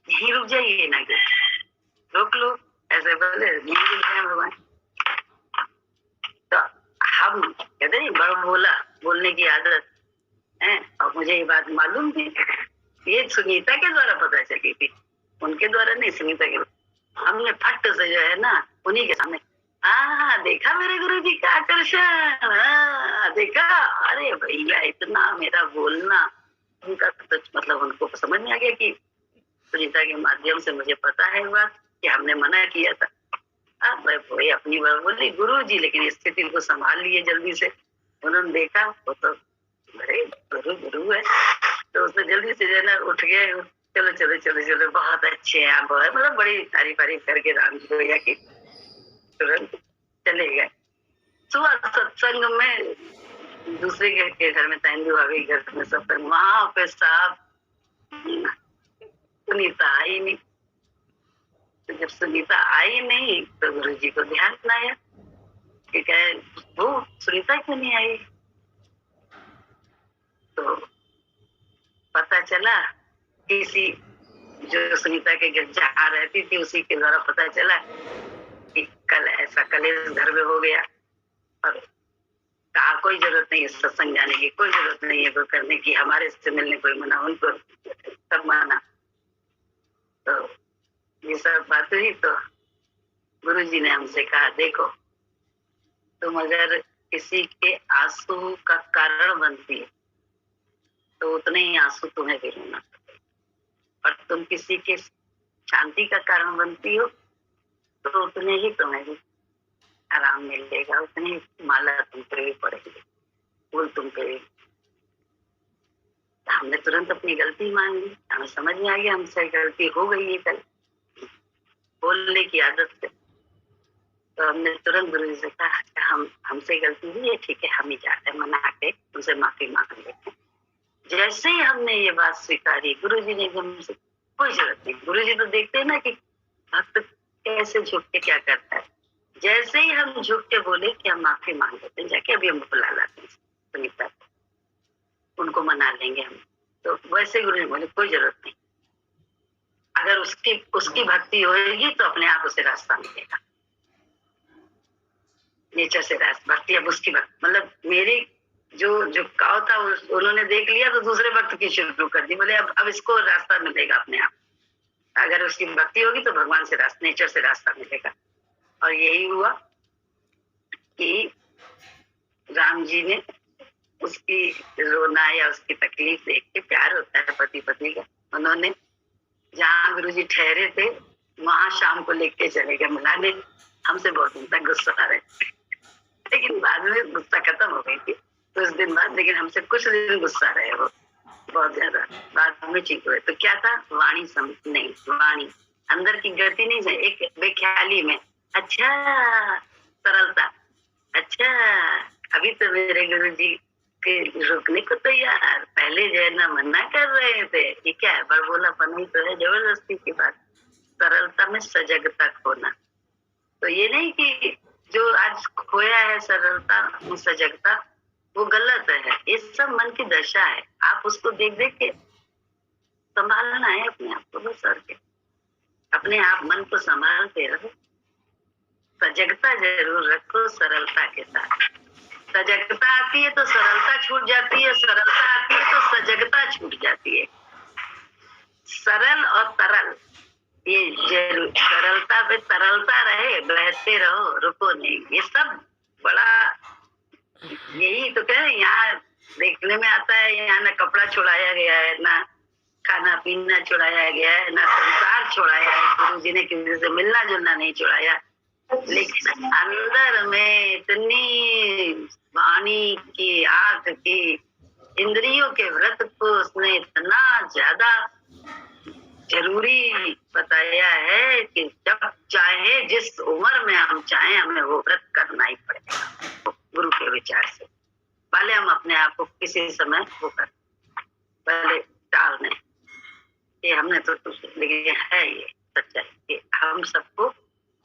यहीं रुक जाइए ना, रोक लो, ऐसे बोले यहीं रुक जाए भगवान। तो हम कहते नहीं बड़ा बोलने की आदत है, और मुझे ये बात मालूम थी, ये सुनीता के द्वारा पता चली थी, उनके द्वारा नहीं, सुनीता के। हमने फट से जो है ना उन्हीं के सामने, हाँ देखा मेरे गुरु जी का आकर्षण, हाँ देखा, अरे भैया इतना मेरा बोलना उनका तो मतलब उनको समझ में आ गया कि सुनीता के माध्यम से मुझे पता है बात कि हमने मना किया था। अब भाई अपनी बात बोली गुरु जी, लेकिन स्थिति को संभाल लिए जल्दी से। उन्होंने देखा वो तो अरे गुरु है, तो उसने जल्दी से जो है ना उठ गए, चलो चलो चलो चलो बहुत अच्छे हैं आप, मतलब बड़ी तारीफ करके राम जी भैया की तुरंत चले गए। सुबह सत्संग में दूसरे के घर में तैंदू भाभी घर में सत्संग, वहां पे साहब सुनीता आई नहीं। तो जब सुनीता आई नहीं तो गुरु जी को ध्यान आया कि कहे वो सुनीता क्यों नहीं आई। तो पता चला किसी जो सुनीता के घर जहाँ रहती थी उसी के द्वारा पता चला कि कल ऐसा कलेश घर में हो गया, और कहा कोई जरूरत नहीं है सत्संग जाने की, कोई जरूरत नहीं है कोई करने की, हमारे से मिलने कोई मना, उनको सब माना। तो ये सब बात हुई तो गुरुजी ने हमसे कहा देखो तुम अगर किसी के आंसू का कारण बनती है तो उतने ही आंसू तुम्हें भी रोना, और तुम किसी के शांति का कारण बनती हो तो उतने ही तुम्हें भी आराम मिलेगा, उतनी माला तुम पे भी पड़ेगी, फूल तुम पे भी। हमने तुरंत अपनी गलती मान ली, हमें समझ में आ गया हमसे गलती हो गई है कल बोलने की आदत से। तो हमने तुरंत गुरु जी से कहा हमसे गलती हुई है, ठीक है, हम ही जाते हैं, मना के उनसे माफी मांग लेते हैं। जैसे ही हमने ये बात स्वीकारी, गुरुजी ने एकदम से, कोई जरूरत नहीं, गुरुजी तो देखते हैं ना कि भक्त कैसे झुक के क्या करता है। जैसे ही हम झुक के बोले कि हम माफी मांग लेते हैं, जाके अभी हम बुला लाते हैं सुनीता को, उनको मना लेंगे हम, तो वैसे गुरु जी बोले कोई जरूरत नहीं, अगर उसकी भक्ति होगी तो अपने आप उसे रास्ता मिलेगा, नेचर से रास्ता। भक्ति अब उसकी भक्ति, मतलब मेरी जो झुकाव था उन्होंने देख लिया तो दूसरे भक्त की शुरू कर दी, बोले अब इसको रास्ता मिलेगा अपने आप, अगर उसकी भक्ति होगी तो भगवान से रास्ता, नेचर से रास्ता मिलेगा। और यही हुआ कि राम जी ने उसकी रोना या उसकी तकलीफ देख के, प्यार होता है पति पत्नी का, उन्होंने जहाँ गुरुजी ठहरे थे वहां शाम को लेके चले गए मिलाने। हमसे बहुत दिन तक गुस्सा आ रहे, लेकिन बाद में गुस्सा खत्म हो गई थी कुछ दिन बाद, लेकिन हमसे कुछ दिन गुस्सा रहे वो बहुत ज्यादा, बाद में ठीक हुए। तो क्या था, वाणी नहीं, वाणी अंदर की गति नहीं, एक बेख्याली में, अच्छा सरलता, अच्छा अभी तो मेरे गुरुजी के रुकने को तो यार पहले जो है ना मना कर रहे थे, ये क्या है, बड़बोलापन ही तो है, जबरदस्ती की बात। सरलता में सजगता खोना, तो ये नहीं कि जो आज खोया है सरलता में सजगता वो गलत है, ये सब मन की दशा है। आप उसको देख देख के संभालना है अपने आप को, बस और क्या, अपने आप मन को संभालते रहो, सजगता जरूर रखो सरलता के साथ। सजगता आती है तो सरलता छूट जाती है, सरलता आती है तो सजगता छूट जाती है। सरल और तरल, ये जरूर, सरलता पे तरलता रहे, बहते रहो, रुको नहीं, ये सब बड़ा, यही तो कह, यहाँ देखने में आता है, यहाँ ना कपड़ा छुड़ाया गया है, ना खाना पीना छुड़ाया गया है, ना संसार छुड़ाया है, गुरु जी ने किसी से मिलना जुलना नहीं छुड़ाया, लेकिन अंदर में इतनी वाणी की, आंख की, इंद्रियों के व्रत को उसने इतना ज्यादा जरूरी बताया है कि जब चाहे, जिस उम्र में हम चाहे, हमें वो व्रत करना ही पड़ेगा गुरु के विचार से। पहले हम अपने आप को किसी समय वो कर, पहले टाल दें कि हमने तो कुछ, लेकिन है ये सच्चाई कि हम सबको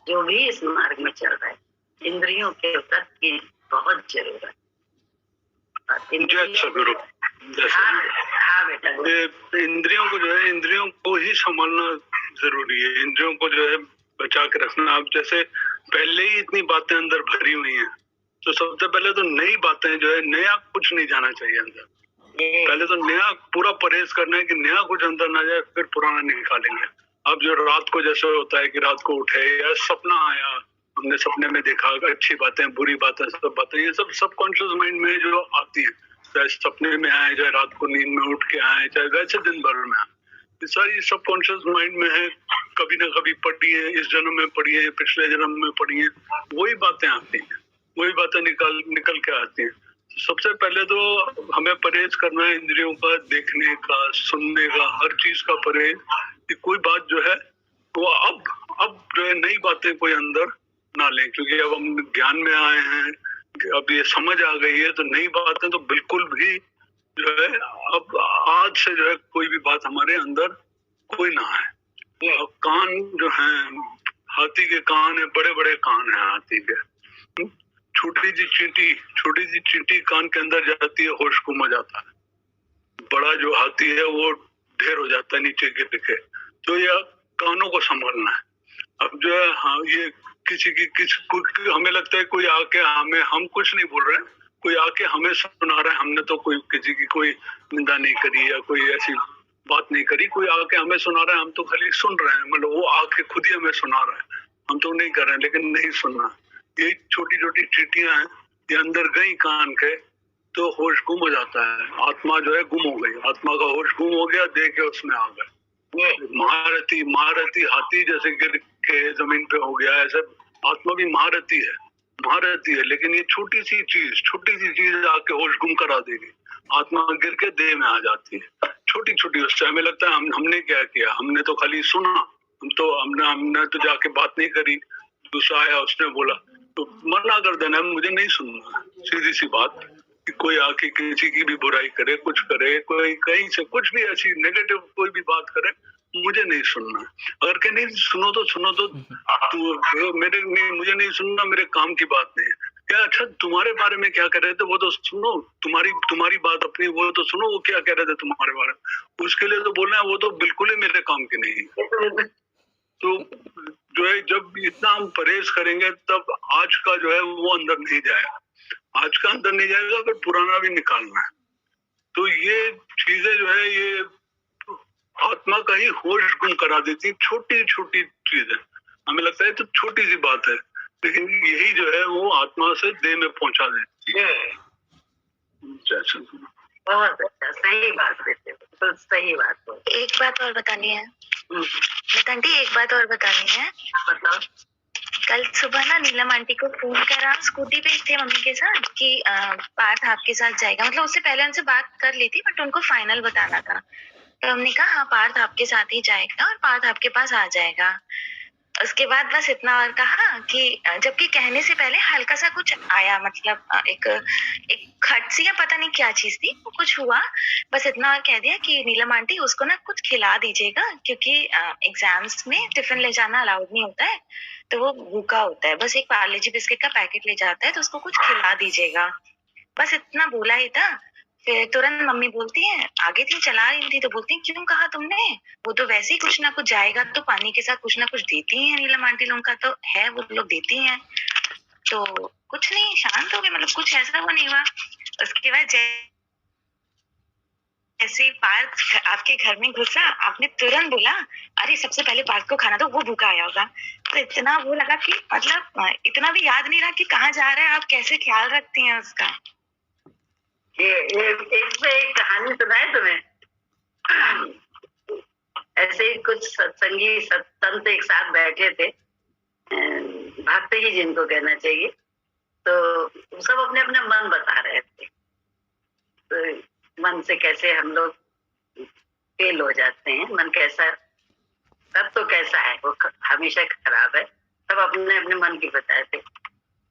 जो भी इस मार्ग में चल रहा है, इंद्रियों के व्रत की बहुत जरूरत। हाँ बेटा, इंद्रियों को जो है, इंद्रियों को ही संभालना जरूरी है, इंद्रियों को जो है बचा के रखना। आप जैसे पहले ही इतनी बातें अंदर भरी हुई हैं, तो सबसे पहले तो नई बातें जो है, नया कुछ नहीं जाना चाहिए अंदर। पहले तो नया पूरा परहेज करना है कि नया कुछ अंदर ना जाए, फिर पुराना निकालेंगे। अब जो रात को जैसे होता है कि रात को उठे या सपना आया, हमने सपने में देखा, अच्छी बातें बुरी बातें सब बातें, ये सब सबकॉन्शियस माइंड में जो आती है, चाहे सपने में आए, चाहे रात को नींद में उठ के आए, चाहे वैसे दिन भर में आए, ये सारी सबकॉन्शियस माइंड में है, कभी ना कभी पढ़ी है, इस जन्म में पढ़ी है, पिछले जन्म में पढ़ी है, वही बातें आती हैं, वही बातें निकल के आती हैं। सबसे पहले तो हमें परहेज करना है इंद्रियों का, देखने का, सुनने का, हर चीज का परहेज, कि कोई बात जो है वो अब जो है नई बातें कोई अंदर ना लें, क्योंकि अब हम ज्ञान में आए हैं, अब ये समझ आ गई है, तो नई बातें तो बिल्कुल भी जो है अब आज से जो है कोई भी बात हमारे अंदर कोई ना है। कान जो है, हाथी के कान है, बड़े बड़े कान है हाथी के, छोटी सी चींटी कान के अंदर जाती है, होश गुम हो जाता है, बड़ा जो हाथी है वो ढेर हो जाता है नीचे गिर के। तो यह कानों को संभालना है। अब जो है, हाँ, ये हमें लगता है कोई आके हम कुछ नहीं बोल रहे हैं, कोई आके हमें सुना रहा है, हमने तो कोई किसी की कोई निंदा नहीं करी या कोई ऐसी बात नहीं करी, कोई आके हमें सुना रहा है, हम तो खाली सुन रहे हैं, मतलब वो आके खुद ही हमें सुना रहा है, हम तो नहीं कर रहे हैं, लेकिन नहीं सुनना। ये छोटी छोटी चींटियां हैं, ये अंदर गई कान के, तो होश गुम हो जाता है, आत्मा जो है गुम हो गई, आत्मा का होश गुम हो गया, देख के उसमें आ गए। महारथी हाथी जैसे गिर के जमीन पे हो गया, ऐसे आत्मा भी महारथी है, लेकिन ये छोटी सी चीज आके होश गुम करा देगी, आत्मा गिर के देह में आ जाती है, छोटी छोटी। उससे हमें लगता है हमने क्या किया, हमने तो खाली सुना, हमने तो जाके बात नहीं करी, दूसरा आया उसने बोला, तो मना कर देना, मुझे नहीं सुनना। सीधी सी बात कि कोई आके किसी की भी बुराई करे, कुछ करे, कोई कहीं से कुछ भी ऐसी नेगेटिव कोई भी बात करे, मुझे नहीं सुनना। अगर के नहीं सुनो तो मेरे नहीं, मुझे नहीं सुनना, मेरे काम की बात नहीं है। क्या अच्छा तुम्हारे बारे में क्या कह रहे थे वो तो सुनो, तुम्हारी बात अपनी वो तो सुनो, वो क्या कह रहे थे तुम्हारे बारे में, उसके लिए तो बोलना है, वो तो बिल्कुल ही मेरे काम की नहीं है। तो जो है जब इतना हम परहेज करेंगे तब आज का जो है वो अंदर नहीं जाएगा, आज का अंदर नहीं जाएगा, फिर पुराना भी निकालना है। तो ये चीजें जो है ये आत्मा का ही होश गुम करा देती, छोटी छोटी चीजें हमें लगता है तो छोटी सी बात है, लेकिन यही जो है वो आत्मा से देह में पहुंचा देती है। बहुत अच्छा, सही बात है, तो सही बात हो। एक बात और बतानी है आंटी, एक बात और बतानी है। बताओ। कल सुबह ना नीलम आंटी को फोन करा, स्कूटी पे थे मम्मी के साथ कि पार्थ आपके साथ जाएगा, मतलब उससे पहले उनसे बात कर ली थी बट उनको फाइनल बताना था। तो हमने कहा हाँ पार्थ आपके साथ ही जाएगा और पार्थ आपके पास आ जाएगा। उसके बाद बस इतना और कहा कि जबकि कहने से पहले हल्का सा कुछ आया, मतलब एक खट सी या पता नहीं क्या चीज थी, वो कुछ हुआ। बस इतना और कह दिया कि नीलम आंटी उसको ना कुछ खिला दीजिएगा, क्योंकि एग्जाम्स में टिफिन ले जाना अलाउड नहीं होता है, तो वो भूखा होता है। बस एक पार्ले जी बिस्किट का पैकेट ले जाता है, तो उसको कुछ खिला दीजिएगा। बस इतना बोला ही था। फिर तुरंत मम्मी बोलती है, आगे थी चला रही थी तो बोलती है क्यों कहा तुमने, वो तो वैसे ही कुछ ना कुछ जाएगा तो पानी के साथ कुछ ना कुछ देती हैं नीलम आंटी लोगों का, तो है वो लोग देती हैं। तो कुछ नहीं, शांत हो गए, मतलब कुछ ऐसा वो नहीं हुआ। उसके बाद जैसे पार्थ आपके घर में घुसा, आपने तुरंत बोला अरे सबसे पहले पार्थ को खाना दो, वो भूखा आया होगा। तो इतना वो लगा कि मतलब इतना भी याद नहीं रहा कि कहाँ जा रहा है, आप कैसे ख्याल रखती हैं उसका। ये एक कहानी सुनाए तुम्हें। ऐसे ही कुछ सत्संगी संत एक साथ बैठे थे, भक्त ही जिनको कहना चाहिए, तो सब अपने अपने मन बता रहे थे। तो मन से कैसे हम लोग फेल हो जाते हैं, मन कैसा, सब तो कैसा है वो हमेशा खराब है, सब अपने अपने मन की बताए थे।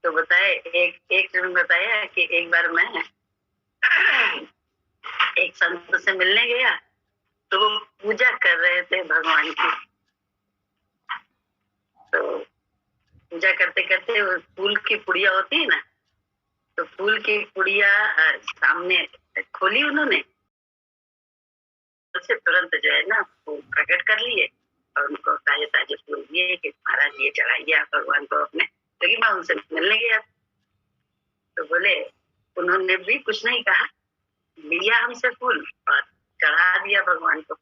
तो बताए एक बताया कि एक बार मैं एक संत से मिलने गया, तो वो पूजा कर रहे थे भगवान की। तो पूजा करते करते वो फूल की पुड़िया होती है ना, तो फूल की पुड़िया सामने खोली उन्होंने, उससे तुरंत जो है ना फूल प्रकट कर लिए और उनको ताजे ताजे फूल दिए कि महाराज ये चढ़ाइए भगवान को अपने, लेकिन मैं उनसे मिलने गया। तो बोले, उन्होंने भी कुछ नहीं कहा, लिया हमसे फूल और चढ़ा दिया भगवान को,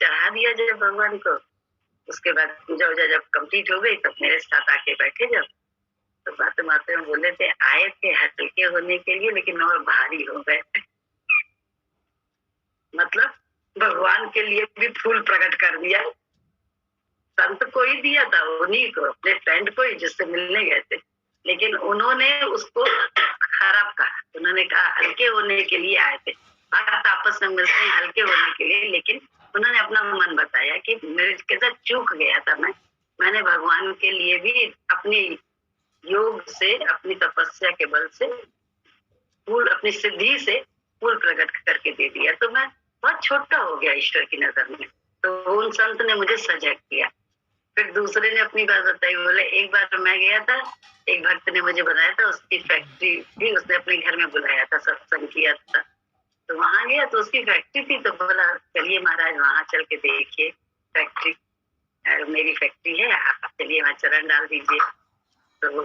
चढ़ा दिया जब भगवान को। उसके बाद पूजा वूजा जब कंप्लीट हो गई, तब मेरे साथ आके बैठे जब, तो बातें बातें में बोले थे, आए थे हल्के होने के लिए लेकिन और भारी हो गए। मतलब भगवान के लिए भी फूल प्रकट कर दिया, संत को ही दिया था, उन्हीं को, अपने फ्रेंड को ही जिससे मिलने गए थे, लेकिन उन्होंने उसको खराब कहा। उन्होंने कहा हल्के होने के लिए आए थे, भक्त आपस में मिलते हैं हल्के होने के लिए, लेकिन उन्होंने अपना मन बताया कि मेरे के साथ चूक गया था, मैंने भगवान के लिए भी अपनी योग से, अपनी तपस्या के बल से फूल, अपनी सिद्धि से फूल प्रकट करके दे दिया, तो मैं बहुत छोटा हो गया ईश्वर की नजर में। तो उन संत ने मुझे सजग किया। फिर दूसरे ने अपनी बात बताई, बोले एक बार मैं गया था, एक भक्त ने मुझे बताया था, उसकी फैक्ट्री थी, उसने अपने घर में बुलाया था, सत्संग किया था, तो वहां गया तो उसकी फैक्ट्री थी, तो बोला चलिए महाराज वहां चल के देखिए फैक्ट्री, मेरी फैक्ट्री है, आप चलिए वहां चरण डाल दीजिए। तो वो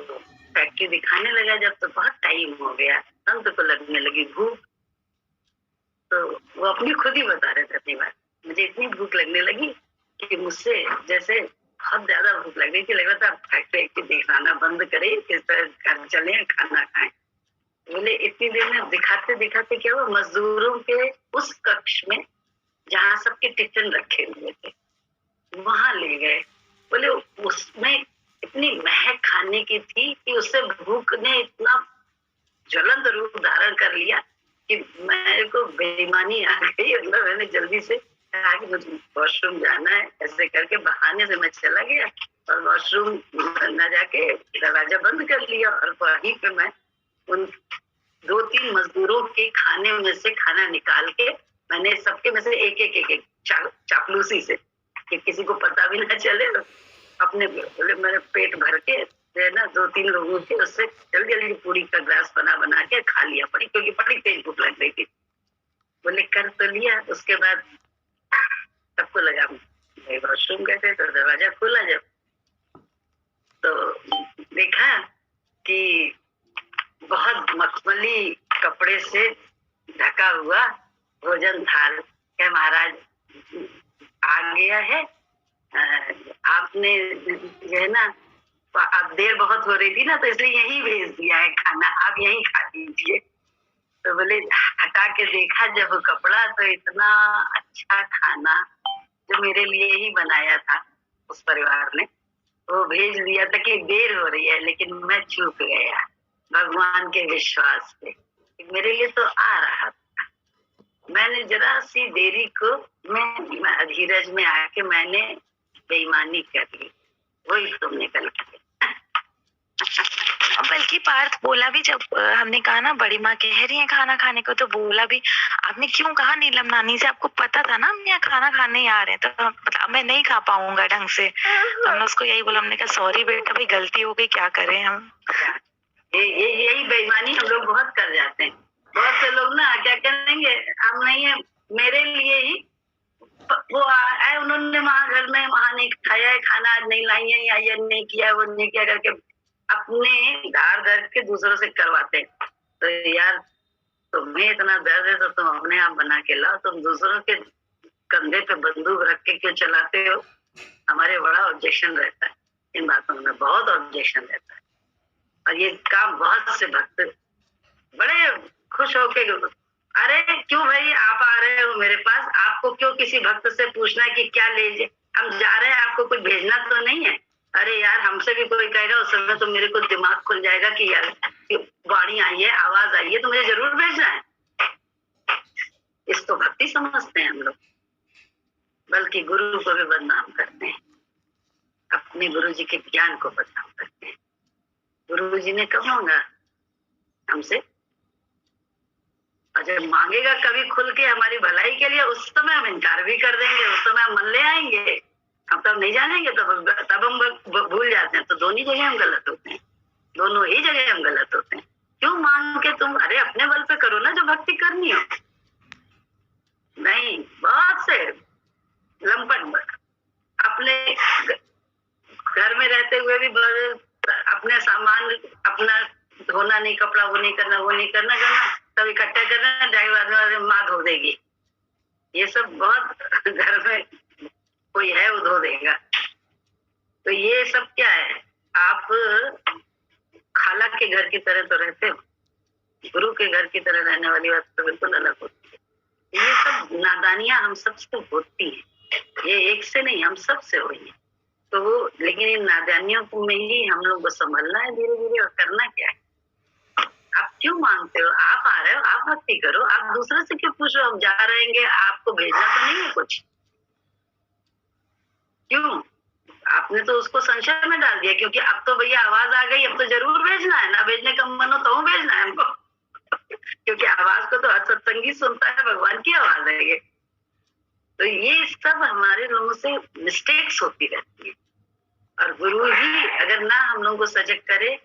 फैक्ट्री दिखाने लगा जब, तो बहुत टाइम हो गया, संत को लगने लगी भूख, तो वो अपनी खुद ही बता रहे थे अपनी बात, मुझे इतनी भूख लगने लगी कि मुझसे जैसे बहुत ज्यादा भूख लग रही थी, लग रहा था फैक्ट्री एक दिखाना बंद करे, किस तरह घर चले खाना खाएं। बोले इतनी देर में दिखाते दिखाते क्या हुआ, मजदूरों के उस कक्ष में जहाँ सबके टिफिन रखे हुए थे वहां ले गए। बोले उसमें इतनी महक खाने की थी कि उससे भूख ने इतना ज्वलंत रूप धारण कर लिया कि मेरे को बेईमानी आ गई, मैंने जल्दी से कहा कि मुझे वॉशरूम जाना है, ऐसे करके बहाने से मैं चला गया और वॉशरूम न जाके दरवाजा बंद कर लिया और वहीं पे मैं उन 2-3 मजदूरों के खाने में से खाना निकाल के मैंने सबके में से एक चापलूसी से कि किसी को पता भी ना चले, अपने बोले मैंने पेट भर के जो है ना 2-3 लोगों के उससे जल्दी जल्दी पूरी का ग्लास बना के खा लिया, क्योंकि बड़ी तेज भूख लग रही थी। बोले कर तो लिया। उसके बाद सबको लगा वॉशरूम गए थे तो दरवाजा खोला, जब तो देखा कि बहुत मखमली कपड़े से ढका हुआ भोजन थाल है। महाराज आ गया है, आपने जो है ना, अब देर बहुत हो रही थी ना तो इसलिए यही भेज दिया है खाना, आप यही खा लीजिए। तो बोले हटा के देखा जब कपड़ा तो इतना अच्छा खाना जो मेरे लिए ही बनाया था उस परिवार ने, वो भेज दिया था कि देर हो रही है, लेकिन मैं चूक गया भगवान के विश्वास पे, मेरे लिए तो आ रहा था। मैंने जरा सी देरी को मैं अधीरज में आके मैंने बेईमानी कर ली, वही तुमने कल किया। बल्कि पार्थ बोला भी, जब हमने कहा ना बड़ी माँ कह रही है खाना खाने को, तो बोला भी आपने क्यों कहा नीलम नानी से, आपको पता था ना हम यहाँ खाना खाने ही आ रहे हैं, तो मतलब मैं नहीं खा पाऊंगा ढंग से। तो हमने उसको यही बोला, हमने कहा सॉरी बेटा, भाई गलती हो गई, क्या करें हम। यही बेईमानी हम लोग बहुत कर जाते हैं। बहुत से लोग ना क्या करेंगे, हम नहीं है मेरे लिए ही वो आए, उन्होंने वहां घर में वहां नहीं खाया है खाना, आज नहीं लाई है, या ये नहीं किया वो नहीं किया करके अपने धार दर्द के दूसरों से करवाते हैं। तो यार तुम्हें इतना दर्द है तो तुम अपने आप बना के लाओ, तुम दूसरों के कंधे पे बंदूक रख के क्यों चलाते हो। हमारे बड़ा ऑब्जेक्शन रहता है इन बातों में, बहुत ऑब्जेक्शन रहता है। और ये काम बहुत से भक्त बड़े खुश होके, अरे क्यों भाई आप आ रहे हो मेरे पास, आपको क्यों किसी भक्त से पूछना है कि क्या ले, हम जा रहे हैं आपको कुछ भेजना तो नहीं है। अरे यार हमसे भी कोई कहेगा उस समय तो मेरे को दिमाग खुल जाएगा कि यार वाणी आई है, आवाज आई है, तो मुझे जरूर भेजना है। इसको भक्ति समझते हैं हम लोग, बल्कि गुरु को भी बदनाम करते हैं, अपने गुरु जी के ज्ञान को बदनाम करते हैं। गुरु जी ने कब मांगा हमसे, और जब मांगेगा कभी खुल के हमारी भलाई के लिए, उस समय हम इनकार भी कर देंगे, उस समय हम मन ले आएंगे, हम तब नहीं जानेंगे, तब हम भूल जाते हैं। तो दोनों जगह हम गलत होते हैं, दोनों ही जगह हम गलत होते हैं। क्यों मांग के तुम, अरे अपने बल पे करो ना जो भक्ति करनी हो। नहीं, बहुत से लंपट अपने घर में रहते हुए भी अपने सामान अपना धोना नहीं, कपड़ा वो नहीं करना, वो नहीं करना, सब इकट्ठा करना, जाके माँ धो देगी। ये सब बहुत घर में कोई है वो धो देगा। तो ये सब क्या है, आप खाला के घर की तरह तो रहते हो, गुरु के घर की तरह रहने वाली बात तो बिल्कुल अलग होती है। ये सब नादानियां हम सबसे होती है, ये एक से नहीं, हम सब से हुई है। तो वो, लेकिन इन नादानियों में ही हम लोग को संभलना है धीरे धीरे। और करना क्या है, आप क्यों मांगते हो, आप आ रहे हो आप भक्ति करो, आप दूसरे से क्यों पूछो, हम जा रहेंगे आपको भेजना तो नहीं है कुछ, क्यों आपने तो उसको संशय में डाल दिया। क्योंकि अब तो भैया आवाज आ गई, अब तो जरूर भेजना है, ना भेजने का मन हो तो भेजना है हमको क्योंकि आवाज को तो हर सत्संगी सुनता है, भगवान की आवाज है ये। तो ये सब हमारे लोगों से मिस्टेक्स होती रहती है। और गुरु ही अगर ना हम लोगों को सजग करे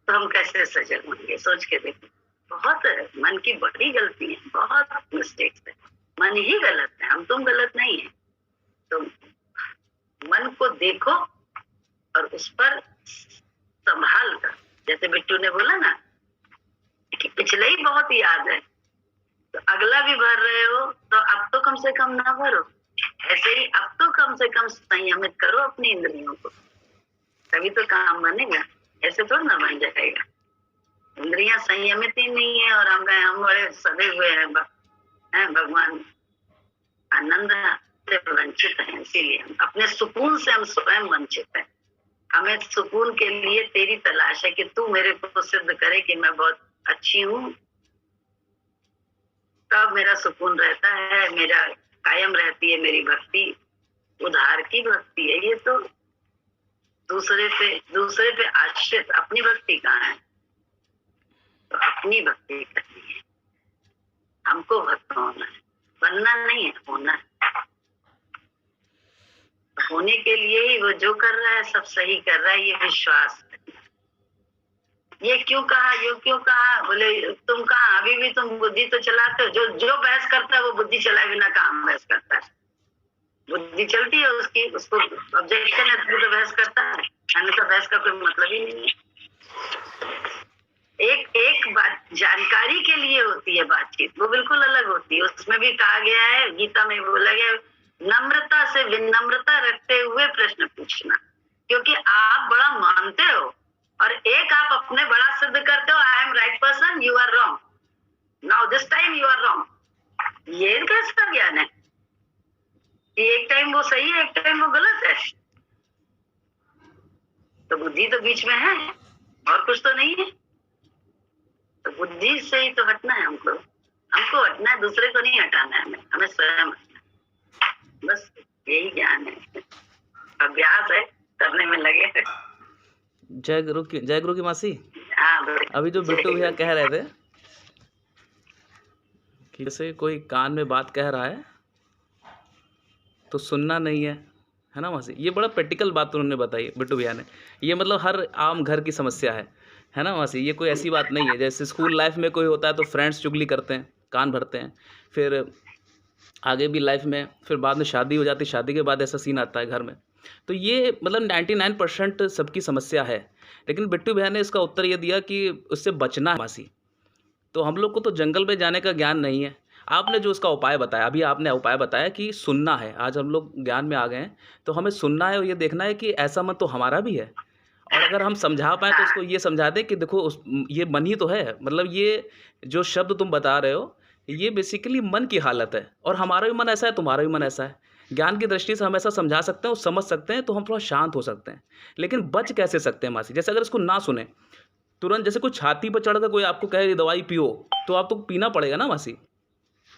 तो हम कैसे सजग होंगे, सोच के देखो। बहुत मन की बड़ी गलती है, बहुत मिस्टेक्स है, मन ही गलत है, हम तुम गलत नहीं है। तो मन को देखो और उस पर संभाल कर, जैसे बिट्टू ने बोला ना कि पिछले ही बहुत याद है, तो अगला भी भर रहे हो तो अब तो कम से कम ना भरो। ऐसे ही अब तो कम से कम संयमित करो अपनी इंद्रियों को, तभी तो काम बनेगा, ऐसे थोड़ा ना बन जाएगा। इंद्रियां संयमित ही नहीं है और हम बड़े सदे हुए हैं भगवान आनंद से वंचित है। इसीलिए अपने सुकून से हम स्वयं वंचित है। हमें सुकून के लिए तेरी तलाश है कि तू मेरे को सिद्ध करे कि मैं बहुत अच्छी हूँ, तब मेरा सुकून रहता है, मेरा कायम रहती है मेरी भक्ति, उधार की भक्ति है ये। तो दूसरे पे आश्रित, अपनी भक्ति कहाँ है? तो अपनी भक्ति करनी है, हमको भक्त होना है, बनना नहीं है, होना है। होने के लिए ही वो जो कर रहा है सब सही कर रहा है, ये विश्वास है। ये क्यों कहा, यो क्यों कहा, बोले तुम कहा अभी भी तुम बुद्धि तो चलाते हो, जो बहस करता है वो बुद्धि चलाए बिना काम बहस करता है। बुद्धि चलती है उसकी, उसको ऑब्जेक्शन है तो बहस करता है, अन्यथा बहस का कोई मतलब ही नहीं है। एक बात जानकारी के लिए होती है बातचीत, वो बिल्कुल अलग होती है। उसमें भी कहा गया है, गीता में बोला गया, नम्रता से विनम्रता रखते हुए प्रश्न पूछना, क्योंकि आप बड़ा मानते हो और एक आप अपने बड़ा सिद्ध करते हो, I am right person, you are wrong, now this time you are wrong. ये कैसा ज्ञान है कि एक टाइम वो सही है, एक टाइम वो गलत है? तो बुद्धि तो बीच में है और कुछ तो नहीं है। तो बुद्धि से ही तो हटना है हमको हटना है, दूसरे को नहीं हटाना है, हमें स्वयं हटना है। बस यही ज्ञान है, अभ्यास है, करने में लगे। जय गुरु की मासी। हाँ, अभी जो बिट्टू भैया कह रहे थे कि जैसे कोई कान में बात कह रहा है तो सुनना नहीं है ना मासी? ये बड़ा प्रैक्टिकल बात उन्होंने बताई बिट्टू भैया ने। ये मतलब हर आम घर की समस्या है ना मासी? ये कोई ऐसी बात नहीं है। जैसे स्कूल लाइफ में कोई होता है तो फ्रेंड्स चुगली करते हैं, कान भरते हैं, फिर आगे भी लाइफ में, फिर बाद में शादी हो जाती है, शादी के बाद ऐसा सीन आता है घर में। तो ये मतलब 99% सबकी समस्या है। लेकिन बिट्टू भैया ने इसका उत्तर ये दिया कि उससे बचना है मासी। तो हम लोग को तो जंगल में जाने का ज्ञान नहीं है। आपने जो उसका उपाय बताया, अभी आपने उपाय बताया कि सुनना है। आज हम लोग ज्ञान में आ गए हैं तो हमें सुनना है और ये देखना है कि ऐसा मन तो हमारा भी है। और अगर हम समझा पाएँ तो उसको ये समझा दें कि देखो ये मन ही तो है, मतलब ये जो शब्द तुम बता रहे हो ये बेसिकली मन की हालत है, और हमारा भी मन ऐसा है, तुम्हारा भी मन ऐसा है। ज्ञान की दृष्टि से हम ऐसा समझा सकते हैं और समझ सकते हैं तो हम थोड़ा शांत हो सकते हैं। लेकिन बच कैसे सकते हैं मासी? जैसे अगर इसको ना सुने तुरंत, जैसे कोई छाती पर चढ़कर कोई आपको कहे दवाई पियो तो आपको पीना पड़ेगा ना मासी,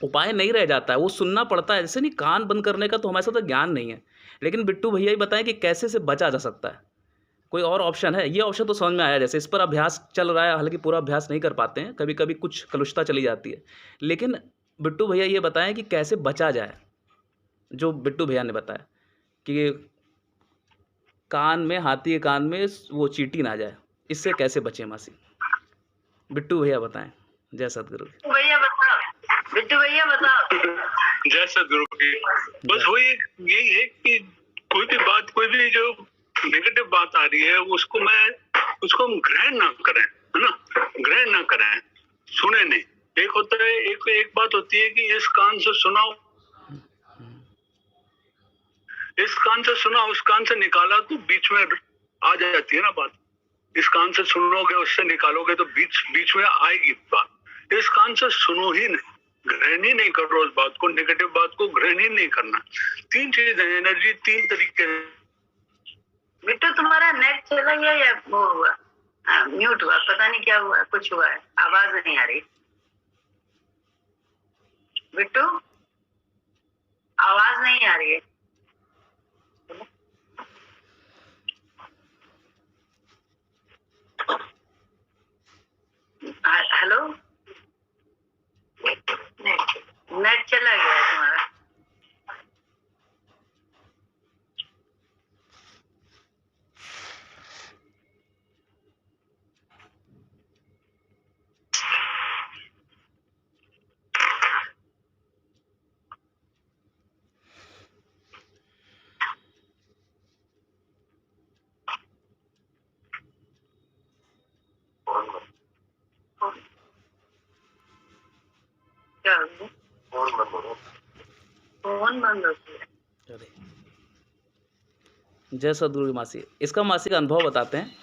उपाय नहीं रह जाता है, वो सुनना पड़ता है। जैसे नहीं, कान बंद करने का तो हमारे साथ तो ज्ञान नहीं है। लेकिन बिट्टू भैया ही बताएं कि कैसे से बचा जा सकता है, कोई और ऑप्शन है? ये ऑप्शन तो समझ में आया, जैसे इस पर अभ्यास चल रहा है, हालांकि पूरा अभ्यास नहीं कर पाते हैं, कभी कभी कुछ कलुषता चली जाती है। लेकिन बिट्टू भैया ये बताएं कि कैसे बचा जाए, जो बिट्टू भैया ने बताया कि कान में, हाथी के कान में वो चींटी ना जाए, इससे कैसे बचे मासी? बिट्टू भैया बताएं। जय सतगुरु। भैया बताओ, बिट्टू भैया बताओ। जय सतगुरु की। बस वही यही है कि कोई भी बात, कोई भी जो नेगेटिव बात आ रही है उसको हम ग्रहण ना करें, है ना, ग्रहण ना करें, सुने नहीं। एक होता है, एक बात होती है कि इस कान से सुना, इस कान से सुना, उस कान से निकाला तो बीच में आ जाती है ना बात। इस कान से सुनोगे, उससे निकालोगे तो बीच में आएगी बात। इस कान से सुनो ही नहीं, ग्रहण ही नहीं करो उस बात को, नेगेटिव बात को ग्रहण ही नहीं करना। 3 चीजें, एनर्जी 3 तरीके हैं। बिट्टू तुम्हारा नेट चला गया या वो हुआ, म्यूट हुआ, पता नहीं क्या हुआ, कुछ हुआ है, आवाज नहीं आ रही। बिट्टू आवाज नहीं आ रही है। हेलो, नेट चला गया है तुम्हारा। क्या हो गया? फोन बंद हो गया। जय सतगुरु की मासी। इसका मासी का अनुभव बताते हैं।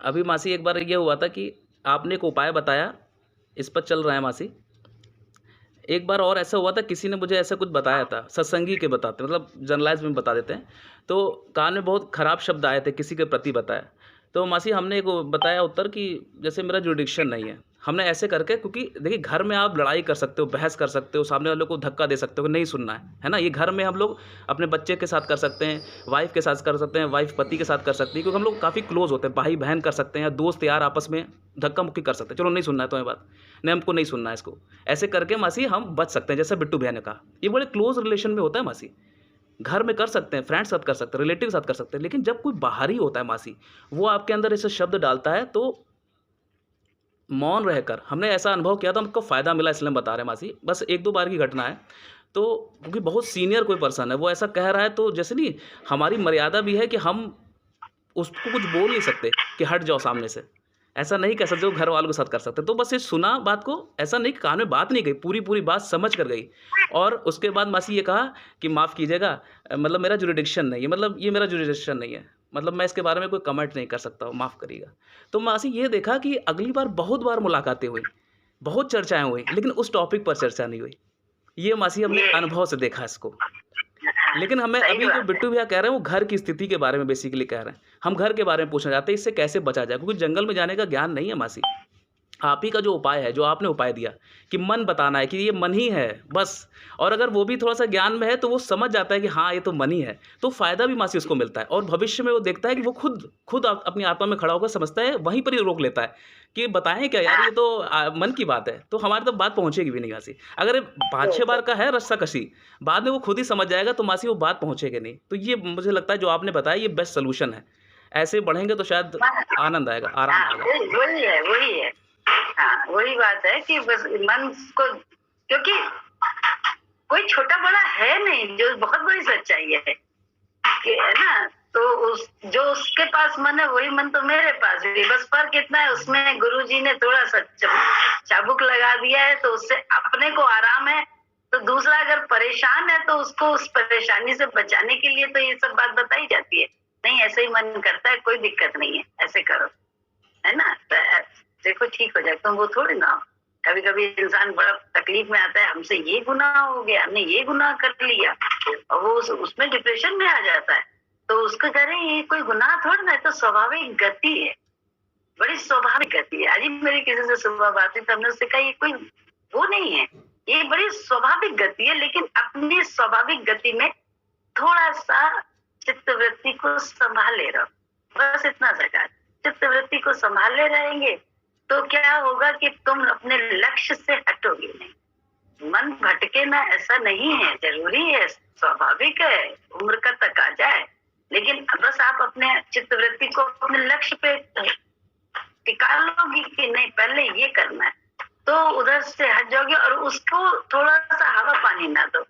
अभी मासी एक बार ये हुआ था कि आपने एक उपाय बताया, इस पर चल रहा है मासी। एक बार और ऐसा हुआ था, किसी ने मुझे ऐसा कुछ बताया था, सत्संगी के बताते, मतलब जनरलाइज में बता देते हैं, तो कान में बहुत ख़राब शब्द आए थे, किसी के प्रति बताया। तो मासी हमने एक बताया उत्तर कि जैसे मेरा जुडिक्शन नहीं है, हमने ऐसे करके, क्योंकि देखिए घर में आप लड़ाई कर सकते हो, बहस कर सकते हो, सामने वाले को धक्का दे सकते हो कि नहीं सुनना है ना? ये घर में हम लोग अपने बच्चे के साथ कर सकते हैं, वाइफ़ के साथ कर सकते हैं, वाइफ़ पति के साथ कर सकती है, क्योंकि हम लोग काफ़ी क्लोज़ होते हैं, भाई-बहन कर सकते हैं या दोस्त यार आपस में धक्का-मुक्की कर सकते हैं। चलो नहीं सुनना है तुम्हें बात, नहीं हमको नहीं सुनना है इसको। ऐसे करके मासी हम बच सकते हैं, जैसे बिट्टू भैया ने कहा। ये बड़े क्लोज़ रिलेशन में होता है मासी। घर में कर सकते हैं, फ्रेंड्स के साथ कर सकते हैं, रिलेटिव के साथ कर सकते हैं, लेकिन जब कोई बाहरी होता है मासी, वो आपके अंदर ऐसे शब्द डालता है, तो मौन रहकर हमने ऐसा अनुभव किया था, हमको फ़ायदा मिला इसलिए हम बता रहे हैं मासी। बस 1-2 बार की घटना है। तो क्योंकि बहुत सीनियर कोई पर्सन है, वो ऐसा कह रहा है, तो जैसे नहीं, हमारी मर्यादा भी है कि हम उसको कुछ बोल नहीं सकते कि हट जाओ सामने से। ऐसा नहीं कह सकते जो घर वालों के साथ कर सकते। तो बस ये सुना बात को, ऐसा नहीं कि कान में बात नहीं गई, पूरी बात समझ कर गई। और उसके बाद मासी ये कहा कि माफ़ कीजिएगा, मतलब मेरा जुरिडिक्शन नहीं है, मतलब ये मेरा जुरिडिक्शन नहीं है, मतलब मैं इसके बारे में कोई कमेंट नहीं कर सकता हूँ, माफ़ करिएगा। तो मासी ये देखा कि अगली बार बहुत बार मुलाकातें हुई, बहुत चर्चाएँ हुई, लेकिन उस टॉपिक पर चर्चा नहीं हुई। ये मासी हमने अनुभव से देखा इसको। लेकिन हमें सही अभी बात जो है। बिट्टू भैया कह रहे हैं, वो घर की स्थिति के बारे में बेसिकली कह रहे हैं। हम घर के बारे में पूछना चाहते हैं, इससे कैसे बचा जाए? क्योंकि जंगल में जाने का ज्ञान नहीं है मासी। आप ही का जो उपाय है, जो आपने उपाय दिया कि मन बताना है कि ये मन ही है, बस। और अगर वो भी थोड़ा-सा ज्ञान में है, तो वो समझ जाता है कि हाँ, ये तो मन ही है। तो फ़ायदा भी मासी उसको मिलता है, और भविष्य में वो देखता है कि वो खुद अपनी आत्मा में खड़ा होकर समझता है, वहीं पर ही रोक लेता है कि बताएँ क्या यार, ये तो मन की बात है। तो हमारी तक बात पहुँचेगी भी नहीं मासी। अगर 5-6 बार का है रस्साकशी, बाद में वो खुद ही समझ जाएगा, तो मासी वो बात पहुँचेगी नहीं। तो ये मुझे लगता है जो आपने बताया, ये बेस्ट सॉल्यूशन है। ऐसे बढ़ेंगे तो शायद आनंद आएगा, आराम हाँ, आएगा। वही है। हाँ, वही बात है कि बस मन को, क्योंकि कोई छोटा बड़ा है नहीं, जो बहुत बड़ी सच्चाई है कि, है ना? तो जो उसके पास मन है, वही मन तो मेरे पास भी। बस फर्क इतना है, उसमें गुरुजी ने थोड़ा सा चाबुक लगा दिया है, तो उससे अपने को आराम है। तो दूसरा अगर परेशान है, तो उसको उस परेशानी से बचाने के लिए तो ये सब बात बताई जाती है। नहीं, ऐसे ही मन करता है, कोई दिक्कत नहीं है, ऐसे करो, है ना? तो देखो ठीक हो जाए। तो वो थोड़ी ना, कभी कभी इंसान बड़ा तकलीफ में आता है, हमसे ये गुनाह हो गया, हमने ये गुनाह कर लिया, और वो उसमें डिप्रेशन में आ जाता है। तो उसको कह रहे ये कोई गुनाह थोड़ा ना है, तो स्वाभाविक गति है, बड़ी स्वाभाविक गति है। आज ही मेरी किसी से सुबह बात हुई, तो हमने उससे कहा ये कोई वो नहीं है, ये बड़ी स्वाभाविक गति है, लेकिन अपनी स्वाभाविक गति में थोड़ा सा चित्तवृत्ति को संभाले रहो, बस इतना सा। चित्तवृत्ति को संभाले रहेंगे तो क्या होगा कि तुम अपने लक्ष्य से हटोगे नहीं। मन भटके ना, ऐसा नहीं है, जरूरी है, स्वाभाविक है, उम्र का तकाजा है, लेकिन बस आप अपने चित्तवृत्ति को अपने लक्ष्य पे टिका लोगी कि नहीं पहले ये करना है, तो उधर से हट जाओगे। और उसको थोड़ा सा हवा पानी ना दो,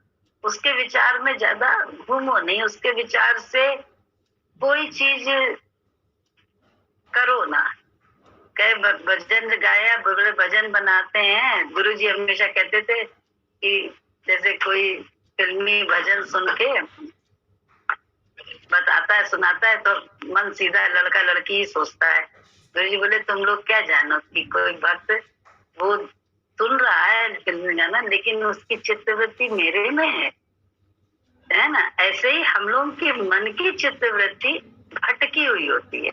उसके विचार में ज्यादा घूमो नहीं, उसके विचार से कोई चीज करो ना। कई भजन गाया, बड़े भजन बनाते हैं। गुरुजी हमेशा कहते थे कि जैसे कोई फिल्मी भजन सुन के बताता है, सुनाता है, तो मन सीधा लड़का लड़की ही सोचता है। गुरुजी बोले तुम लोग क्या जानो कि कोई भक्त वो सुन रहा है फिल्मी गाना, लेकिन उसकी चित्तवृत्ति मेरे में है ना? ऐसे ही हम लोग की मन की चित्तवृत्ति भटकी हुई होती है,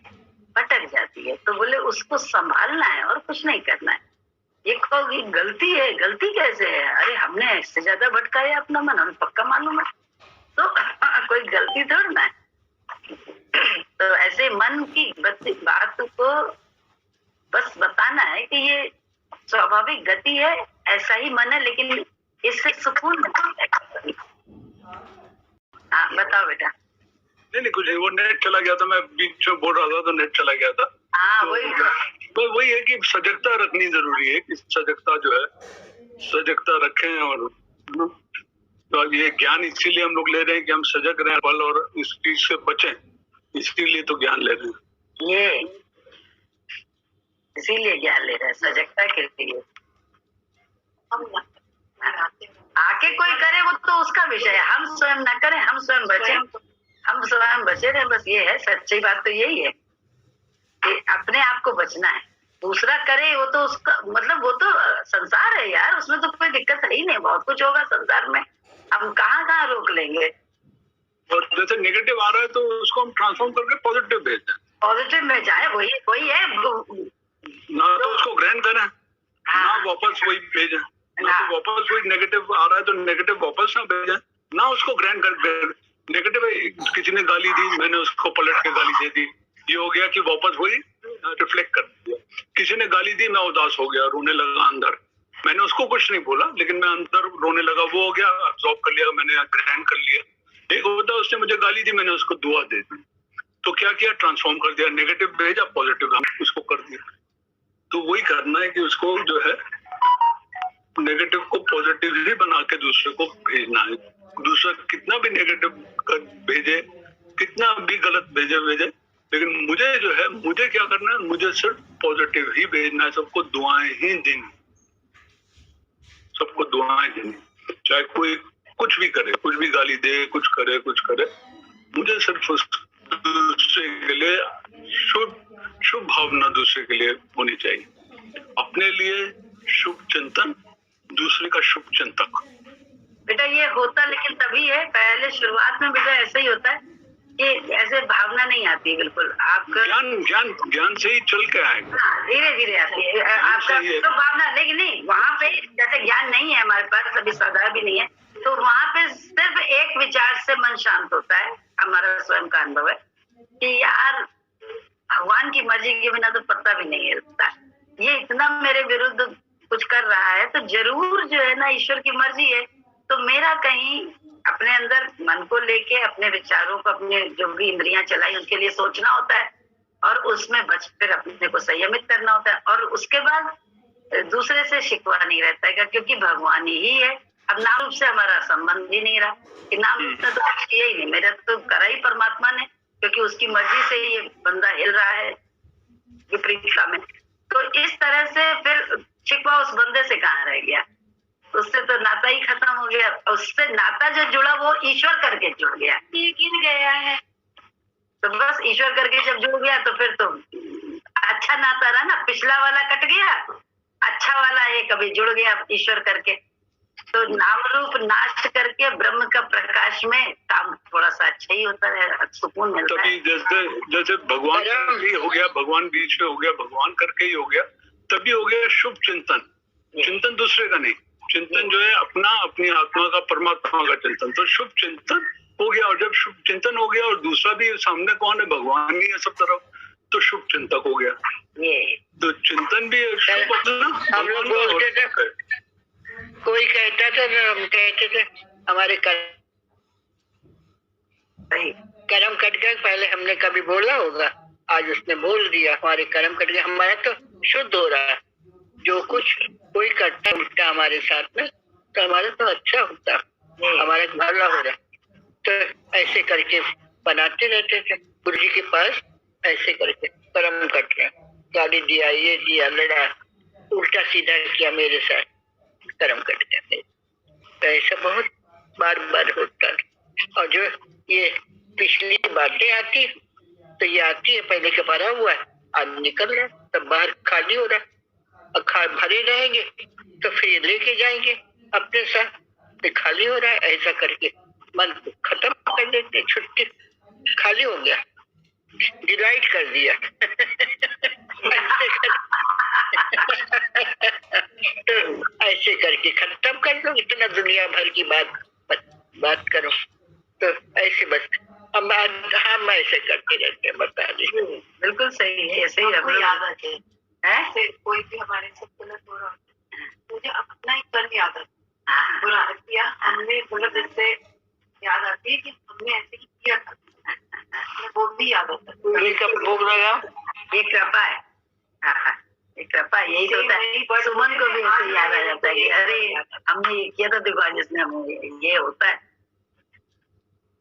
भटक जाती है। तो बोले उसको संभालना है और कुछ नहीं करना है। ये कहोगी गलती है, गलती कैसे है? अरे हमने इससे ज्यादा भटकाया अपना मन, हमें पक्का मालूम है, तो कोई गलती थोड़ी ना है। तो ऐसे मन की बात को बस बताना है कि ये स्वाभाविक गति है, ऐसा ही मन है, लेकिन इससे सुकून मिलता है। हाँ बताओ बेटा। नहीं कुछ नहीं, वो नेट चला गया था, मैं बीच में बोल रहा था तो नेट चला गया था। हाँ तो वही है कि सजगता रखनी जरूरी है, कि सजगता जो है सजगता रखें। और तो ये ज्ञान इसीलिए हम लोग ले रहे हैं कि हम सजग रहें पल और इस चीज से बचें, इसीलिए तो ज्ञान ले रहे हैं। ये इसीलिए ज्ञान ले रहे हैं, सजगता के लिए। आके कोई करे वो तो उसका विषय है, हम स्वयं न करें, हम स्वयं बचे, हम स्वयं बचे रहे, बस ये है। सच्ची बात तो यही है कि अपने आप को बचना है। दूसरा करे वो तो उसका मतलब, वो तो संसार है यार, उसमें तो कोई दिक्कत है ही नहीं। बहुत कुछ होगा संसार में, हम कहाँ रोक लेंगे। और जैसे नेगेटिव आ रहा है तो उसको हम ट्रांसफॉर्म करके पॉजिटिव भेज दें, पॉजिटिव में जाए, वही है ना तो उसको ग्रहण करें, वापस वही भेजें, ना तो वापस वही नेगेटिव आ रहा है तो नेगेटिव वापस ना भेजें, ना उसको ग्रैंड कर। नेगेटिव किसी ने गाली दी, मैंने उसको पलट के गाली दे दी, ये हो गया कि वापस वही रिफ्लेक्ट कर दिया। किसी ने गाली दी, मैं उदास हो गया, रोने लगा अंदर, मैंने उसको कुछ नहीं बोला लेकिन मैं अंदर रोने लगा, वो हो गया, अब्सॉर्ब कर लिया, मैंने ग्रैंड कर लिया। एक होता है उसने मुझे गाली दी, मैंने उसको दुआ दे दी, तो क्या किया, ट्रांसफॉर्म कर दिया, नेगेटिव भेजा पॉजिटिव उसको कर दिया। तो वही करना है कि उसको जो है नेगेटिव को पॉजिटिव ही बना के दूसरे को भेजना है। दूसरा कितना भी नेगेटिव भेजे, कितना भी गलत भेजे, लेकिन मुझे जो है, मुझे क्या करना है, मुझे सिर्फ पॉजिटिव ही भेजना है, सबको दुआएं ही देनी, सबको दुआएं देनी, चाहे कोई कुछ भी करे, कुछ भी गाली दे, कुछ करे, मुझे सिर्फ दूसरे के लिए शुभ भावना दूसरे के लिए होनी चाहिए, अपने लिए शुभ चिंतन, दूसरे का शुभ चिंतक। बेटा ये होता लेकिन तभी है, पहले शुरुआत में बेटा ऐसा ही होता है कि ऐसे भावना नहीं आती, बिल्कुल आपका ज्ञान से ही चल के आएगा, धीरे धीरे आती है आपका तो भावना। लेकिन नहीं, वहाँ पे जैसे ज्ञान नहीं है हमारे पास, अभी सदा भी नहीं है, तो वहाँ पे सिर्फ एक विचार से मन शांत होता है। हमारा स्वयं का अनुभव है कि यार भगवान की मर्जी के बिना तो पता भी नहीं हिलता, ये इतना मेरे विरुद्ध कुछ कर रहा है, तो जरूर जो है ना ईश्वर की मर्जी है। तो मेरा कहीं अपने अंदर मन को लेके, अपने विचारों को, अपने जो भी इंद्रियां चलाई उनके लिए सोचना होता है, और उसमें बच फिर अपने को संयमित करना होता है, और उसके बाद दूसरे से शिकवा नहीं रहता है, क्योंकि भगवान ही है। अब नाम रूप से हमारा संबंध ही नहीं रहा, कि नाम रूप ने तो कुछ किया ही नहीं, मेरा तो करा ही परमात्मा ने, क्योंकि उसकी मर्जी से ये बंदा हिल रहा है विपरीतता में। तो इस तरह से फिर शिकवा उस बंदे से कहाँ रह गया, उससे तो नाता ही खत्म हो गया। उससे नाता जो जुड़ा वो ईश्वर करके जुड़ गया, गिर गया है, तो बस ईश्वर करके जब जुड़ गया तो फिर तो अच्छा नाता रहा ना, पिछला वाला कट गया, अच्छा वाला ये कभी जुड़ गया ईश्वर करके। तो नाम रूप नाश करके ब्रह्म का प्रकाश में काम थोड़ा सा अच्छा ही होता है, सुकून मिलता है। जैसे भगवान भी हो गया, भगवान बीच में हो गया, भगवान करके ही हो गया, तभी हो गया शुभ चिंतन। चिंतन दूसरे का नहीं, चिंतन जो है अपना, अपनी आत्मा का, परमात्मा का चिंतन। तो शुभ चिंतन हो गया, और जब शुभ चिंतन हो गया और दूसरा भी सामने कौन है, भगवान ही है सब तरफ, तो शुभ चिंतक हो गया। तो चिंतन भी शुभ अपना। हम लोग बोलते थे, कोई कहता था ना, हम कहते थे हमारे कर्म कट गए, पहले हमने कभी बोला होगा, आज उसने बोल दिया हमारे कर्म कट गए, हमारा तो शुद्ध हो रहा है। जो कुछ कोई करता उठता हमारे साथ में, तो हमारा तो अच्छा होता, हमारा भला हो रहा। तो ऐसे करके बनाते रहते थे गुरु जी के पास, ऐसे करके कर्म कट गया, गाली दिया, ये दिया, लड़ा, उल्टा सीधा किया मेरे साथ, कर्म कट गया। तो ऐसा बहुत बार बार होता है। और जो ये पिछली बातें आती, तो ये आती है, पहले का भरा हुआ है, आज निकल रहा है, तब बाहर खाली हो रहा है, भरे रहेंगे तो फिर लेके जाएंगे अपने साथ, फिर खाली हो रहा है। ऐसा करके मन खत्म कर देते, छुट्टी खाली हो गया, डिलाइट कर दिया। तो ऐसे करके खत्म कर दो, इतना दुनिया भर की बात करो, तो ऐसे बस हम ऐसे करते रहते हैं। बता दें, बिल्कुल सही है, ऐसे ही हमको याद आते हैं, कोई भी हमारे से गलत हो रहा है, मुझे अपना ही कर्म याद आता है, बुरा किया हमने, मतलब जैसे याद आती है कि हमने ऐसे ही किया था, वो भी याद आता है। कब भोग लगा, ये कृपा है, ये कृपा यही तो होता है। सुमन को भी ऐसे याद आ जाता है कि अरे हमने ये किया था, देखो आज इसने हमें, ये होता है,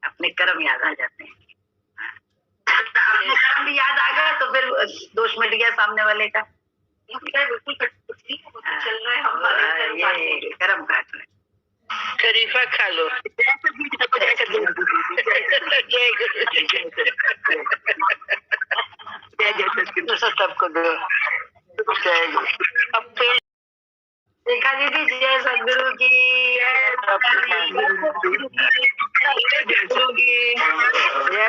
अपने कर्म याद आ जाते हैं। अपने कर्म भी याद आ गया तो फिर दोष मिट गया सामने वाले का, बिल्कुल चल रहा है हमारा, ये कर्म काट रहे। शरीफा खा लो। सबको दो। देखा दीदी, जय सदगुरु की, जय